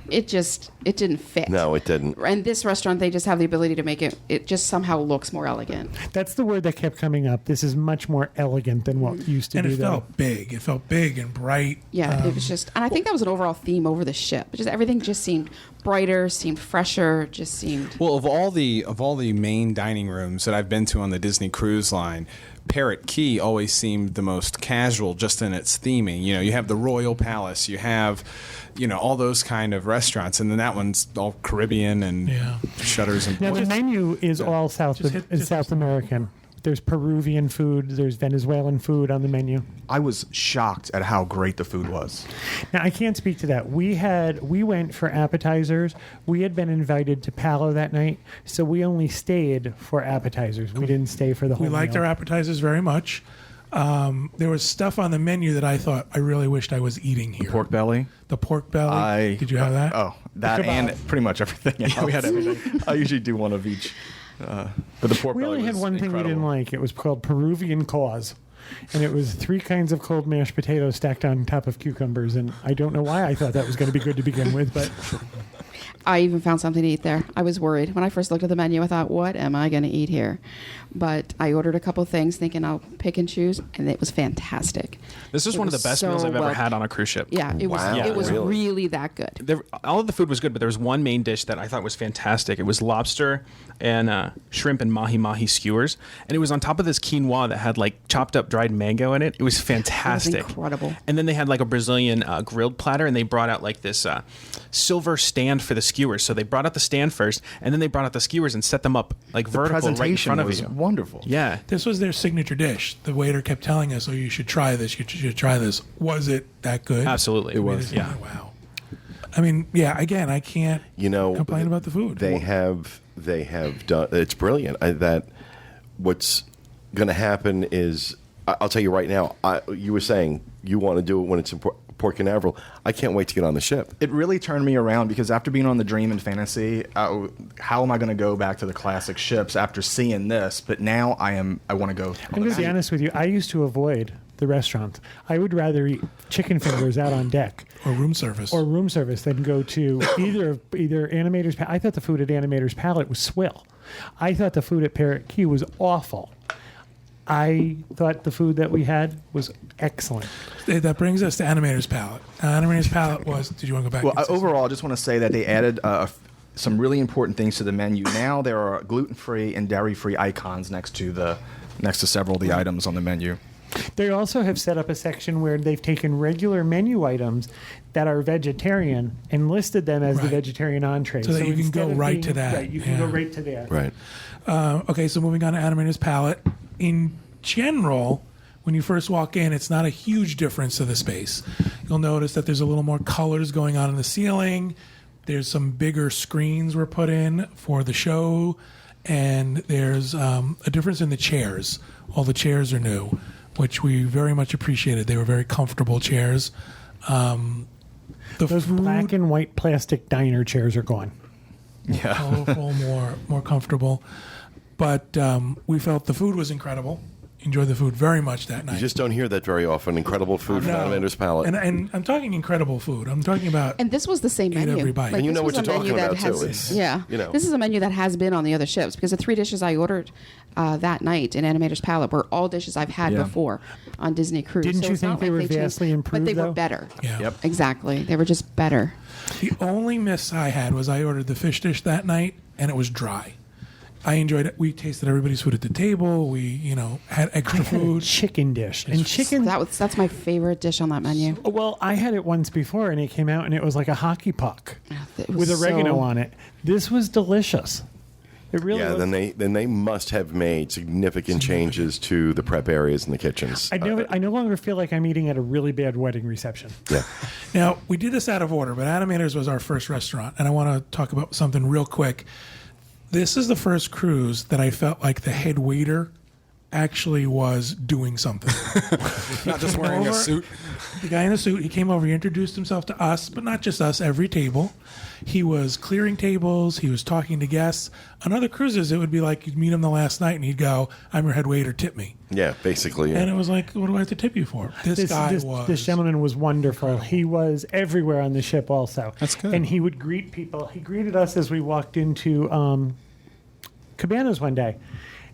it didn't fit. No, it didn't. And this restaurant, they just have the ability to make it just somehow looks more elegant. That's the word that kept coming up. This is much more elegant than what used to and be it there. felt big. It felt big and bright. Yeah, it was just, and I think that was an overall theme over the ship. Just everything just seemed brighter, seemed fresher, just seemed. Well, of all the main dining rooms that I've been to on the Disney Cruise Line, Parrot Key always seemed the most casual, just in its theming. You have the Royal Palace, you have, all those kind of restaurants, and then that one's all Caribbean and Yeah. shutters and. Now the menu is all South American. There's Peruvian food. There's Venezuelan food on the menu. I was shocked at how great the food was. Now I can't speak to that. We went for appetizers. We had been invited to Palo that night, so we only stayed for appetizers. We didn't stay for the whole We liked meal. our appetizers very much. There was stuff on the menu that I thought I really wished I was eating here. Pork belly. The pork belly. Did you have that? Oh, that Kebab. and pretty much everything else. we had everything. I usually do one of each. But the pork We belly only had was one thing we didn't incredible. like. It was called Peruvian cause. And it was 3 kinds of cold mashed potatoes stacked on top of cucumbers. And I don't know why I thought that was going to be good to begin with, but I even found something to eat there. I was worried. When I first looked at the menu, I thought, what am I going to eat here? But I ordered a couple things thinking I'll pick and choose, and it was fantastic. This is It one of the was best so meals I've ever well- had on a cruise ship. Yeah, it was Wow, it was really? really that good. All of the food was good, but there was one main dish that I thought was fantastic. It was lobster and shrimp and mahi skewers, and it was on top of this quinoa that had like chopped up dried mango in it. It was fantastic, incredible. And then they had like a Brazilian grilled platter, and they brought out like this silver stand for the skewers. So they brought out the stand first, and then they brought out the skewers and set them up like vertical right in Presentation front of was you. wonderful. Yeah. This was their signature dish. The waiter kept telling us, "Oh, you should try this. You should try this." Was it that good? Absolutely. It was. Yeah. Wow. I mean, yeah. Again, I can't complain about the food. They have done. It's brilliant. That what's going to happen is, I'll tell you right now. You were saying you want to do it when it's in Port Canaveral. I can't wait to get on the ship. It really turned me around because after being on the Dream and Fantasy, how am I going to go back to the classic ships after seeing this? But now I want to go. I'm going to be honest with you. I used to avoid the restaurant. I would rather eat chicken fingers out on deck or room service than go to either Animator's. I thought the food at Animator's Palette was swill. I thought the food at Parrot Key was awful. I thought the food that we had was excellent. That brings us to Animator's Palette. Animator's Palette was. Did you want to go back? Well, overall, I just want to say that they added some really important things to the menu. Now there are gluten-free and dairy-free icons next to several of the items on the menu. They also have set up a section where they've taken regular menu items that are vegetarian and listed them as the vegetarian entree. So that you can go right to that. Right, you can go right to that. Right. Okay, so moving on to Animator's Palette. In general, when you first walk in, it's not a huge difference to the space. You'll notice that there's a little more colors going on in the ceiling. There's some bigger screens were put in for the show. And there's a difference in the chairs. All the chairs are new, which we very much appreciated. They were very comfortable chairs. Those black and white plastic diner chairs are gone. Yeah. Colorful, more comfortable. But we felt the food was incredible. Enjoyed the food very much that night. You just don't hear that very often. Incredible food from Animator's Palette. And I'm talking incredible food. I'm talking about. And this was the same menu. Every bite. And you this know what was you're a menu talking that about, too. has- It's, Yeah. you know. This is a menu that has been on the other ships because the 3 dishes I ordered that night in Animator's Palette were all dishes I've had before on Disney Cruise. Didn't So you it's think not they were like changed, vastly improved, But they though? were better. Yeah. Yep. Exactly. They were just better. The only miss I had was I ordered the fish dish that night, and it was dry. I enjoyed it. We tasted everybody's food at the table. We, had extra food. Chicken dish. And chicken. That's my favorite dish on that menu. Well, I had it once before, and it came out, and it was like a hockey puck It was with oregano so- on it. This was delicious. It really Yeah, was. then they must have made significant changes to the prep areas and the kitchens. I no longer feel like I'm eating at a really bad wedding reception. Yeah. Now, we did this out of order, but Animators was our first restaurant, and I want to talk about something real quick. This is the first cruise that I felt like the head waiter actually was doing something. Not just wearing a suit. The guy in a suit, he came over, he introduced himself to us, but not just us, every table. He was clearing tables, he was talking to guests. On other cruises, it would be like you'd meet him the last night and he'd go, "I'm your head waiter, tip me." Yeah, basically. Yeah. And it was like, what do I have to tip you for? This guy was. This gentleman was wonderful. He was everywhere on the ship also. That's good. And he would greet people. He greeted us as we walked into Cabanas one day.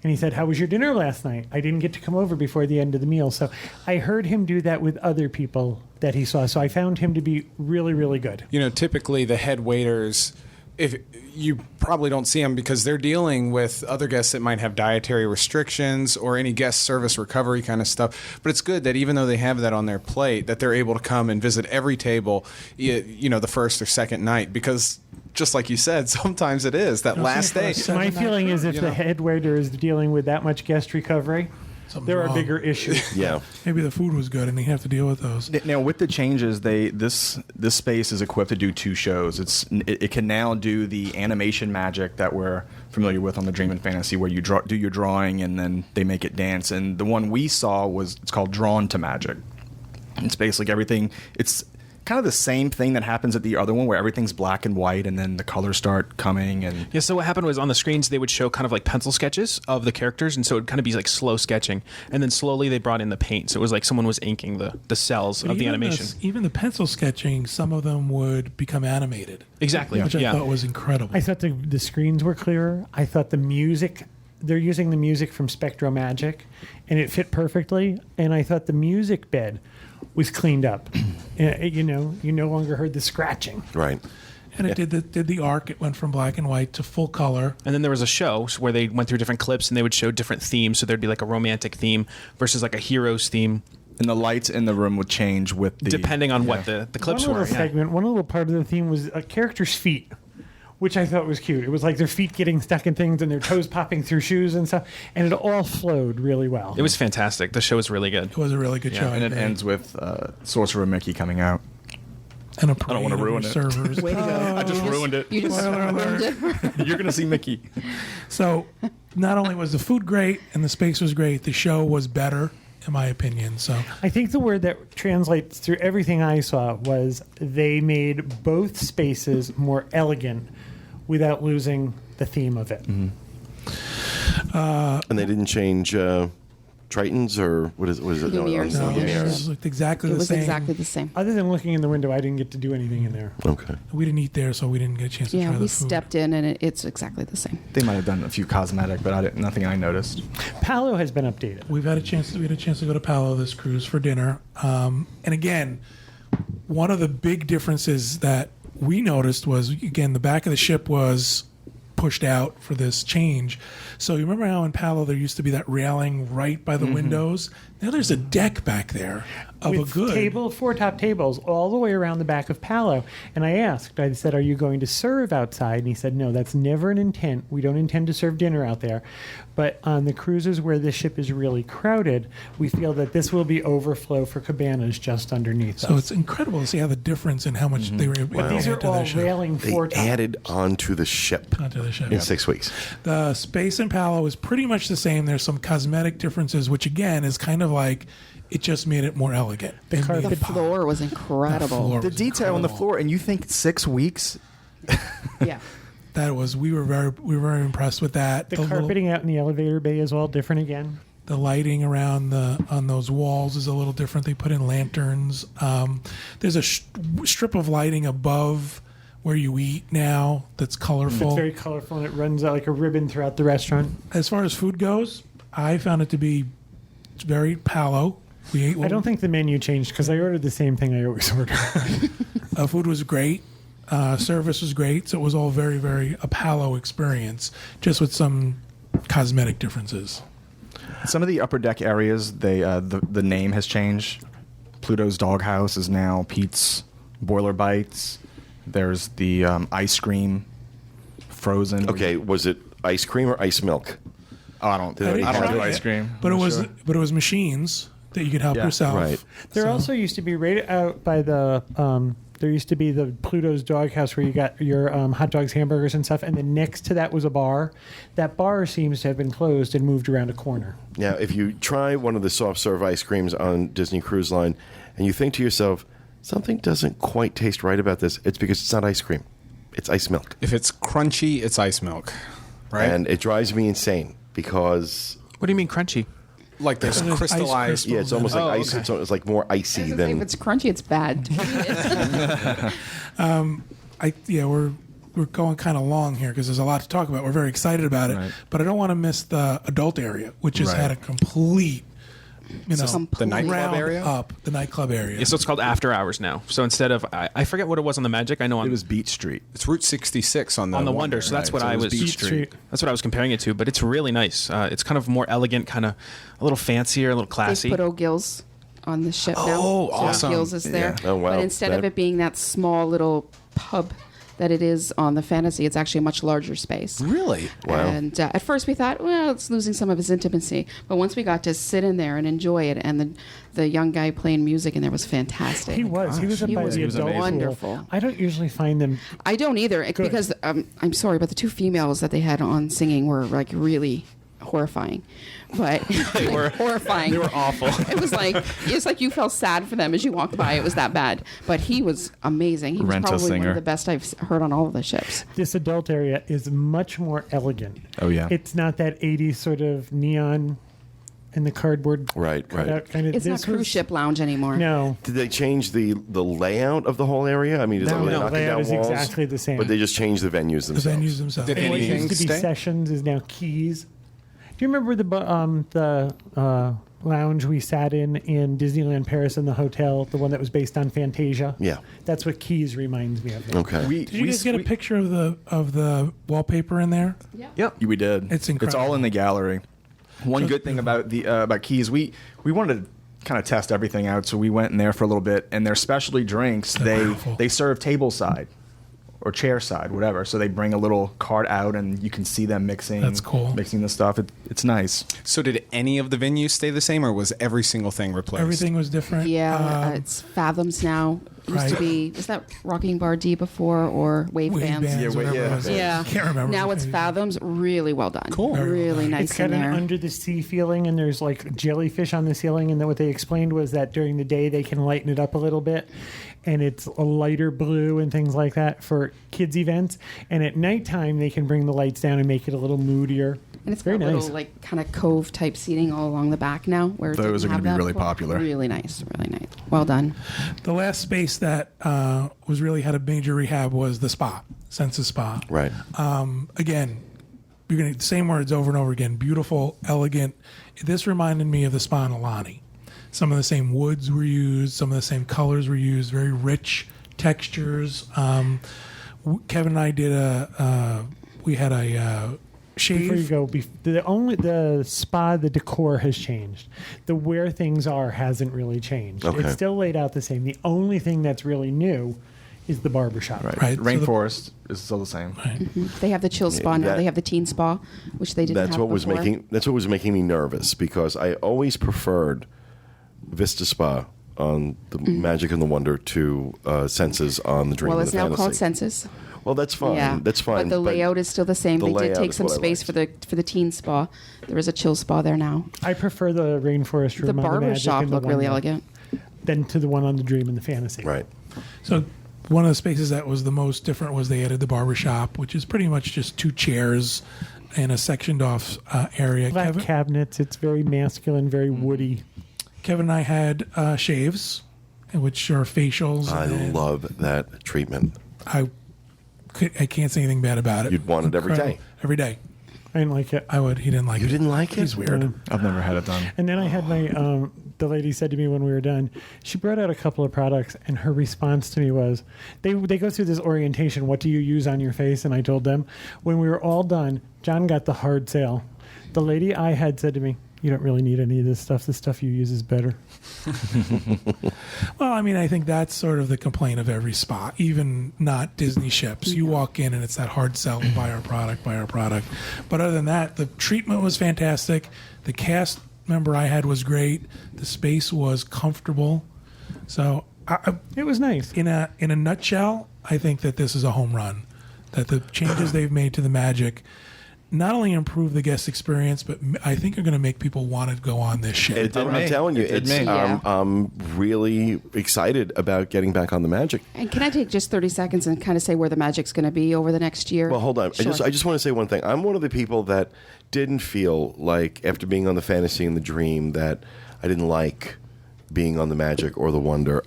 And he said, "How was your dinner last night? I didn't get to come over before the end of the meal." So I heard him do that with other people that he saw. So I found him to be really, really good. Typically the head waiters, if you probably don't see them because they're dealing with other guests that might have dietary restrictions or any guest service recovery kind of stuff. But it's good that even though they have that on their plate, that they're able to come and visit every table, the first or second night, because just like you said, sometimes it is that last day. My feeling is if the head waiter is dealing with that much guest recovery, there are wrong. bigger issues. Yeah. Maybe the food was good and he'd have to deal with those. Now with the changes, this space is equipped to do 2 shows. It can now do the animation magic that we're familiar with on the Dream and Fantasy, where you do your drawing and then they make it dance. And the one we saw it's called Drawn to Magic. It's basically everything. It's kind of the same thing that happens at the other one, where everything's black and white and then the colors start coming. And Yeah, so what happened was on the screens they would show kind of like pencil sketches of the characters, and so it would kind of be like slow sketching, and then slowly they brought in the paint, so it was like someone was inking the cells But of the even animation. Even the pencil sketching, some of them would become animated, Exactly. which I thought was incredible. I thought the screens were clearer. I thought the music, they're using the music from Spectro Magic, and it fit perfectly. And I thought the music bed was cleaned up. You no longer heard the scratching. Right. And it did the arc. It went from black and white to full color. And then there was a show where they went through different clips and they would show different themes. So there'd be like a romantic theme versus like a hero's theme, and the lights in the room would change with the depending on what the clips One were. little segment, one little part of the theme was a character's feet. which I thought was cute. It was like their feet getting stuck in things and their toes popping through shoes and stuff, and it all flowed really well. It was fantastic. The show was really good. It was a really good show. And it ends with Sorcerer Mickey coming out. And a I don't want to ruin it. servers. Way to go. I just ruined it. You just Spoiler ruined alert. it. You're going to see Mickey. So, not only was the food great and the space was great, the show was better, in my opinion. So, I think the word that translates through everything I saw was they made both spaces more elegant without losing the theme of it. And they didn't change Tritons or what is it? Lumières. no, Lumières. it looked exactly It the was same. exactly the same. Other than looking in the window, I didn't get to do anything in there. Okay. We didn't eat there, so we didn't get a chance to Yeah, try we the food. stepped in, and it's exactly the same. They might have done a few cosmetic, but nothing I noticed. Palo has been updated. We had a chance to go to Palo this cruise for dinner. And again, one of the big differences that we noticed was, again, the back of the ship was pushed out for this change. So you remember how in Palo there used to be that railing right by the windows? Now there's a deck back there of With a good four top tables all the way around the back of Palo. And I said, are you going to serve outside? And he said, no, that's never an intent. We don't intend to serve dinner out there. But on the cruises where the ship is really crowded, we feel that this will be overflow for cabanas just underneath So us. it's incredible to see how the difference in how much they were able But to these add are to all their ship. railing They four top. added onto the ship Onto the ship. in 6 weeks. The space in Palo is pretty much the same. There's some cosmetic differences, which again is kind of like it just made it more elegant. It made carpet it The pop. floor was incredible. floor The was detail on the incredible. floor, and you think 6 weeks? Yeah. That was we were very impressed with that. The little- carpeting out in the elevator bay is all different again. the lighting around on those walls is a little different. They put in lanterns. There's a strip of lighting above where you eat now that's colorful. It's very colorful and it runs out like a ribbon throughout the restaurant. As far as food goes, I found it to be very Palo. We ate. I don't think the menu changed because I ordered the same thing I always order. Food was great. Service was great. So it was all very, very a Palo experience, just with some cosmetic differences. Some of the upper deck areas, the name has changed. Pluto's Doghouse is now Pete's Boiler Bites. There's the ice cream, frozen. Okay, was it ice cream or ice milk? Oh, I don't didn't do try ice it, cream. but it I'm was sure. but it was machines that you could help Yeah, yourself. right. There So- also used to be right out by the there used to be the Pluto's Doghouse where you got your hot dogs, hamburgers, and stuff, and then next to that was a bar. That bar seems to have been closed and moved around a corner. Now, if you try one of the soft serve ice creams on Disney Cruise Line and you think to yourself, something doesn't quite taste right about this, it's because it's not ice cream. It's ice milk. If it's crunchy, it's ice milk, right? And it drives me insane because, What do you mean crunchy? like there's There's ice crystallized. crystals. yeah, it's almost like Oh, ice. okay. It's like more I icy was gonna say, if than. it's crunchy, it's bad. We're going kind of long here because there's a lot to talk about. We're very excited about it, Right. but I don't want to miss the adult area, which has Right. had a complete, The nightclub round area? up the nightclub area. Yeah, so it's called After Hours now. So instead of I forget what it was on the Magic. I know on It was Beach Street. It's Route 66 on the Wonder. So that's right. what So I it was was. Beach Street. That's what I was comparing it to. But it's really nice. It's kind of more elegant, kind of a little fancier, a little They classy. put O'Gill's on the ship now. Oh, So awesome. O'Gill's is there. Yeah. Oh, wow. But instead of That- it being that small little pub that it is on the Fantasy, it's actually a much larger space. Really? Wow. And at first we thought, well, it's losing some of its intimacy. But once we got to sit in there and enjoy it, and the young guy playing music in there was fantastic. He was. He was up He by was the adult pool. wonderful. I don't usually find them. I don't either, because I'm sorry, but the two females that they had on singing were like really horrifying. But they were horrifying. They were awful. It's like you felt sad for them as you walked by. It was that bad. But he was amazing. He was Rent a probably one singer. of the best I've heard on all of the ships. This adult area is much more elegant. Oh, yeah. It's not that 80s sort of neon and the cardboard Right, right. cutout kind of. It's not this cruise was- ship lounge anymore. No. Did they change the layout of the whole area? I mean, is it No, really no, knocking layout down is walls? exactly the same. But they just changed the venues The themselves. venues themselves. Did What anything used to be stay? Sessions is now Keys. Do you remember the lounge we sat in Disneyland Paris in the hotel, the one that was based on Fantasia? Yeah. That's what Keys reminds me of. Okay. Did you guys get a picture of the wallpaper in there? Yep, we did. It's It's incredible. all in the gallery. One good thing about the about Keys, we wanted to kind of test everything out, so we went in there for a little bit. And their specialty drinks, They're powerful. they serve table side. or chair side, whatever. So they bring a little cart out, and you can see them mixing. That's cool. Mixing the stuff. It's nice. So did any of the venues stay the same, or was every single thing replaced? Everything was different. Yeah, it's Fathoms now. It used to Right. be, was that Rocking Bar D before or Wave Wave Bands? bands, whatever it was. Yeah. Can't remember. Now it's Fathoms. Really well done. Cool. Very well Really done. nice It's got in an there. under the sea feeling, and there's like jellyfish on the ceiling. And then what they explained was that during the day they can lighten it up a little bit, and it's a lighter blue and things like that for kids events. And at nighttime they can bring the lights down and make it a little moodier. And it's very got nice. little like kind of cove type seating all along the back now. Where it Those didn't are have gonna be that really before. popular. Really nice. Really nice. Well done. The last space that was really had a major rehab was the spa, Senses Spa. Right. Again, you're going to the same words over and over again. Beautiful, elegant. This reminded me of the spa in Alani. Some of the same woods were used. Some of the same colors were used. Very rich textures. Kevin and I did we had a Before you shave. go, the spa, the decor has changed. The where things are hasn't really changed. Okay. It's still laid out the same. The only thing that's really new is the barbershop. Right, so the- Rainforest is still the same. They have the chill spa now. that- They have the teen spa, which they didn't That's have what was before. making me nervous, because I always preferred Vista Spa on the Magic and the Wonder to Senses on the Dream Well, and it's the now Fantasy. called Senses. Well, that's fine. Yeah, That's fine. But the layout is still the same. the They did layout take is some what I space liked. for the teen spa. There is a chill spa there now. I prefer the rainforest room The on the barber Magic shop and the looked really Wonder elegant. than to the one on the Dream and the Fantasy. Right. So one of the spaces that was the most different was they added the barber shop, which is pretty much just two chairs and a sectioned off area. Black cabinets. It's very masculine, very woody. Kevin and I had shaves, which are facials. I and love that treatment. I can't say anything bad about it. You'd want it every Incredible. day. Every day. I didn't like it. I would. He didn't like You it. didn't like it? He's weird. I've never had it done. And then I had my, the lady said to me when we were done, she brought out a couple of products, and her response to me was, they go through this orientation, what do you use on your face? And I told them, when we were all done, John got the hard sale. The lady I had said to me, you don't really need any of this stuff. The stuff you use is better. Well, I mean, I think that's sort of the complaint of every spa, even not Disney ships. You walk in and it's that hard sell, buy our product, buy our product. But other than that, the treatment was fantastic. The cast member I had was great. The space was comfortable. So, It was nice. in a nutshell, I think that this is a home run. That the changes they've made to the Magic not only improve the guest experience, but I think are going to make people want to go on this ship. I'm telling you, It did it's, me. Yeah. I'm really excited about getting back on the Magic. And can I take just 30 seconds and kind of say where the Magic's going to be over the next year? Well, hold on. Sure. I just want to say one thing. I'm one of the people that didn't feel like, after being on the Fantasy and the Dream, that I didn't like being on the Magic or the Wonder.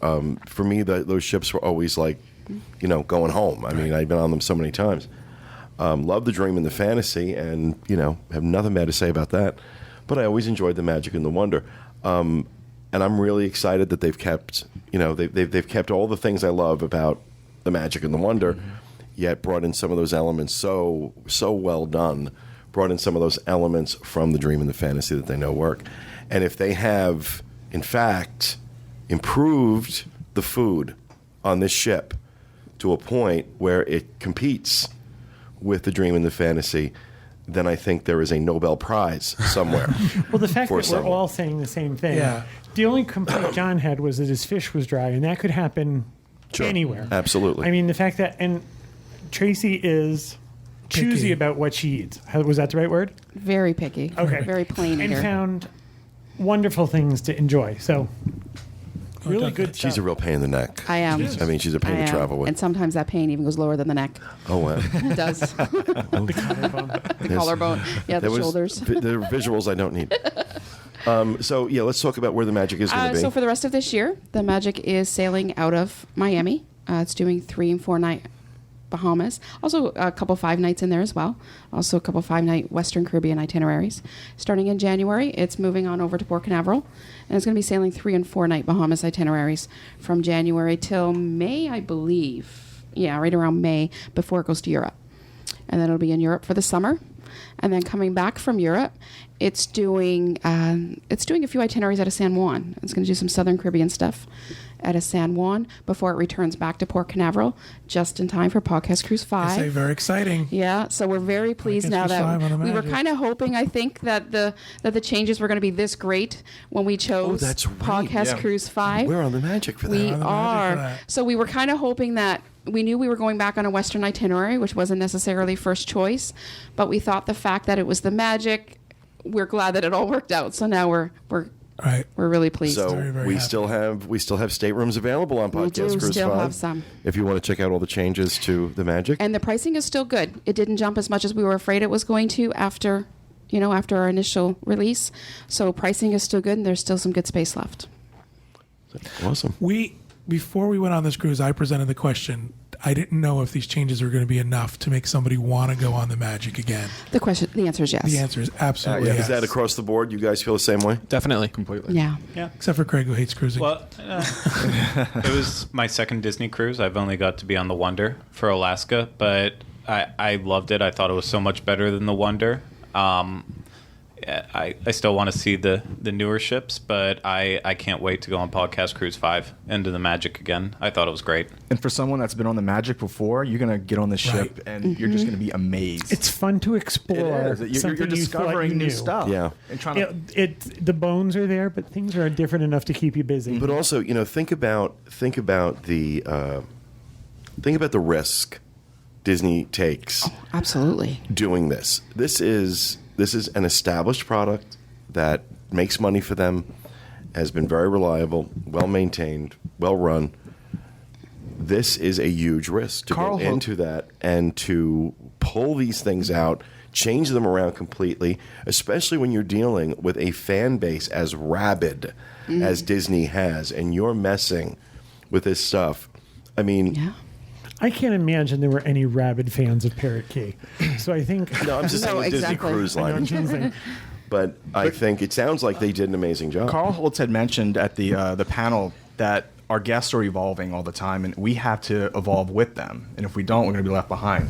For me, those ships were always like, going home. I mean, I've been on them so many times. Love the Dream and the Fantasy, and have nothing bad to say about that. But I always enjoyed the Magic and the Wonder, and I'm really excited that they've kept, they've kept all the things I love about the Magic and the Wonder, yet brought in some of those elements so well done. Brought in some of those elements from the Dream and the Fantasy that they know work, and if they have, in fact, improved the food on this ship to a point where it competes with the Dream and the Fantasy, then I think there is a Nobel Prize somewhere. Well, the fact for that we're someone. all saying the same thing. Yeah. The only complaint John had was that his fish was dry, and that could happen Sure. anywhere. Absolutely. I mean, the fact that, and Tracy is choosy Picky. about what she eats. Was that the right word? Very picky. Okay. Very plain And eater. found wonderful things to enjoy. So, really good stuff. She's a real pain in the neck. I am. I mean, she's a pain I to am. travel with. And sometimes that pain even goes lower than the neck. Oh, wow. It does. The collarbone. The collarbone. Yeah, the shoulders. There are visuals I don't need. So, let's talk about where the Magic is going to be. So for the rest of this year, the Magic is sailing out of Miami. It's doing 3 and 4 night Bahamas. Also a couple 5 nights in there as well. Also a couple 5-night Western Caribbean itineraries. Starting in January, it's moving on over to Port Canaveral. And it's going to be sailing 3 and 4 night Bahamas itineraries from January till May, I believe. Yeah, right around May before it goes to Europe. And then it'll be in Europe for the summer. and then coming back from Europe, it's doing a few itineraries out of San Juan. It's going to do some Southern Caribbean stuff out of San Juan before it returns back to Port Canaveral, just in time for Podcast Cruise 5. I say very exciting. Yeah, so we're very pleased now Cruise 5 on that the we were Magic. kind of hoping, I think, that the changes were going to be this great when we chose that's right. Podcast Yeah. Cruise 5. We're on the Magic for that. We on the Magic for are. that. So we were kind of hoping that we knew we were going back on a Western itinerary, which wasn't necessarily first choice, but we thought the fact that it was the Magic, we're glad that it all worked out. So now we're Right. really pleased. So Very, very we happy. still have staterooms available on We Podcast do Cruise still 5. have some. If you want to check out all the changes to the Magic. And the pricing is still good. It didn't jump as much as we were afraid it was going to after our initial release. So pricing is still good, and there's still some good space left. Awesome. Before we went on this cruise, I presented the question. I didn't know if these changes were going to be enough to make somebody want to go on the Magic again. The answer is yes. The answer is absolutely yes. Is that across the board? You guys feel the same way? Definitely. Completely. Yeah. Except for Craig, who hates cruising. Well, it was my second Disney cruise. I've only got to be on the Wonder for Alaska, but I loved it. I thought it was so much better than the Wonder. I still want to see the newer ships, but I can't wait to go on Podcast Cruise 5 into the Magic again. I thought it was great. And for someone that's been on the Magic before, you're going to get on the ship and you're just going to be amazed. It's fun to explore. It is. something You're you thought discovering you new knew. stuff. Yeah. And trying to. The bones are there, but things are different enough to keep you busy. But also, think about the risk Disney takes Absolutely. doing this. This is an established product that makes money for them, has been very reliable, well maintained, well run. This is a huge risk to Carl go into that and to pull these things out, change them around completely, especially when you're dealing with a fan base as rabid as Disney has, and you're messing with this stuff. I mean, Yeah. I can't imagine there were any rabid fans of Parrot Key. So I think no, I'm just saying No, with Disney exactly. Cruise I know what Line. you're saying. But I think it sounds like they did an amazing job. Carl Holtz had mentioned at the panel that our guests are evolving all the time, and we have to evolve with them. And if we don't, we're going to be left behind.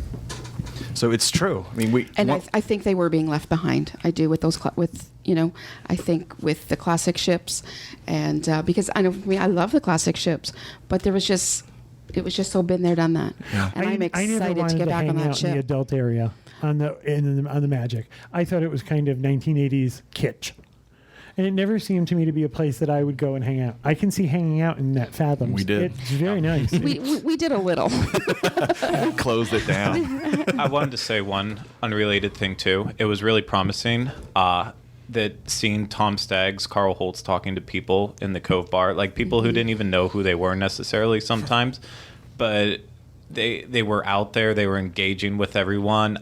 So it's true. I mean, I think they were being left behind. I do with those I think with the classic ships, and because I know for me, I love the classic ships, but it was just so been there, done that. Yeah. And I'm I never excited wanted to get back hang on that out in the ship. adult area on the Magic. I thought it was kind of 1980s kitsch. And it never seemed to me to be a place that I would go and hang out. I can see hanging out in that Fathoms. We did. It's very nice. We did a little. closed it down. I wanted to say one unrelated thing, too. It was really promising that seeing Tom Staggs, Carl Holtz talking to people in the Cove Bar, like people who didn't even know who they were necessarily sometimes, but they were out there, they were engaging with everyone.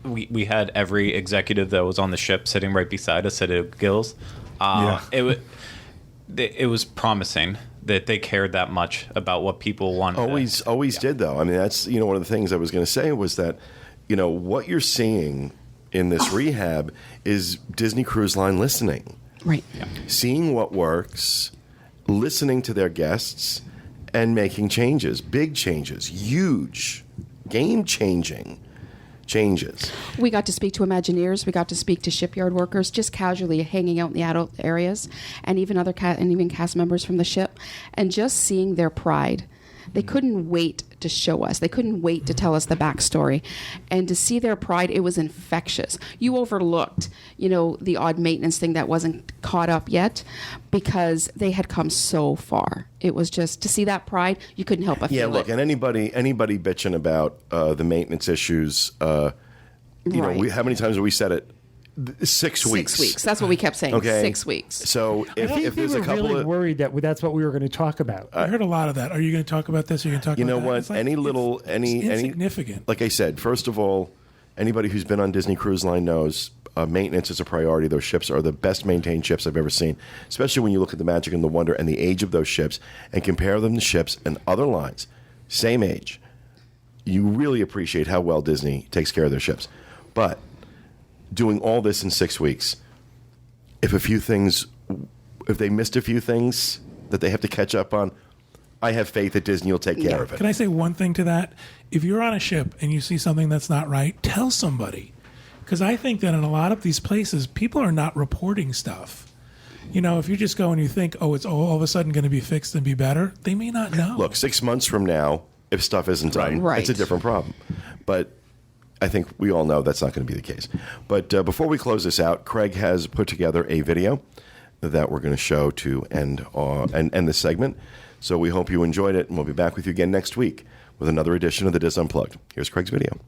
We had every executive that was on the ship sitting right beside us at Gills. It was promising that they cared that much about what people wanted. Always did, though. I mean, that's one of the things I was going to say was that what you're seeing in this rehab is Disney Cruise Line listening, Right. seeing what works, listening to their guests, and making changes, big changes, huge, game-changing changes. We got to speak to Imagineers. We got to speak to shipyard workers, just casually hanging out in the adult areas, and even other cast members from the ship, and just seeing their pride. They couldn't wait to show us. They couldn't wait to tell us the backstory, and to see their pride, it was infectious. You overlooked, the odd maintenance thing that wasn't caught up yet, because they had come so far. It was just to see that pride. You couldn't help but Yeah, feel look, it. and anybody bitching about the maintenance issues, Right. how many times have we said it? 6 weeks. 6 weeks. That's what we kept saying. Okay. 6 weeks. So I think if they there's were a couple really of worried that that's what we were going to talk about. I heard a lot of that. Are you going to talk about this? Are you going to talk You about know that? what? It's like- Any it's insignificant. Like I said, first of all, anybody who's been on Disney Cruise Line knows maintenance is a priority. Those ships are the best maintained ships I've ever seen, especially when you look at the Magic and the Wonder and the age of those ships and compare them to ships and other lines, same age. You really appreciate how well Disney takes care of their ships. But doing all this in 6 weeks, if they missed a few things that they have to catch up on, I have faith that Disney will take care of it. Can I say one thing to that? If you're on a ship and you see something that's not right, tell somebody. Because I think that in a lot of these places, people are not reporting stuff. You know, if you just go and you think, oh, it's all of a sudden going to be fixed and be better, they may not know. Look, 6 months from now, if stuff isn't done, Right. it's a different problem. But I think we all know that's not going to be the case. But before we close this out, Craig has put together a video that we're going to show to end this segment. So we hope you enjoyed it, and we'll be back with you again next week with another edition of the Dis Unplugged. Here's Craig's video.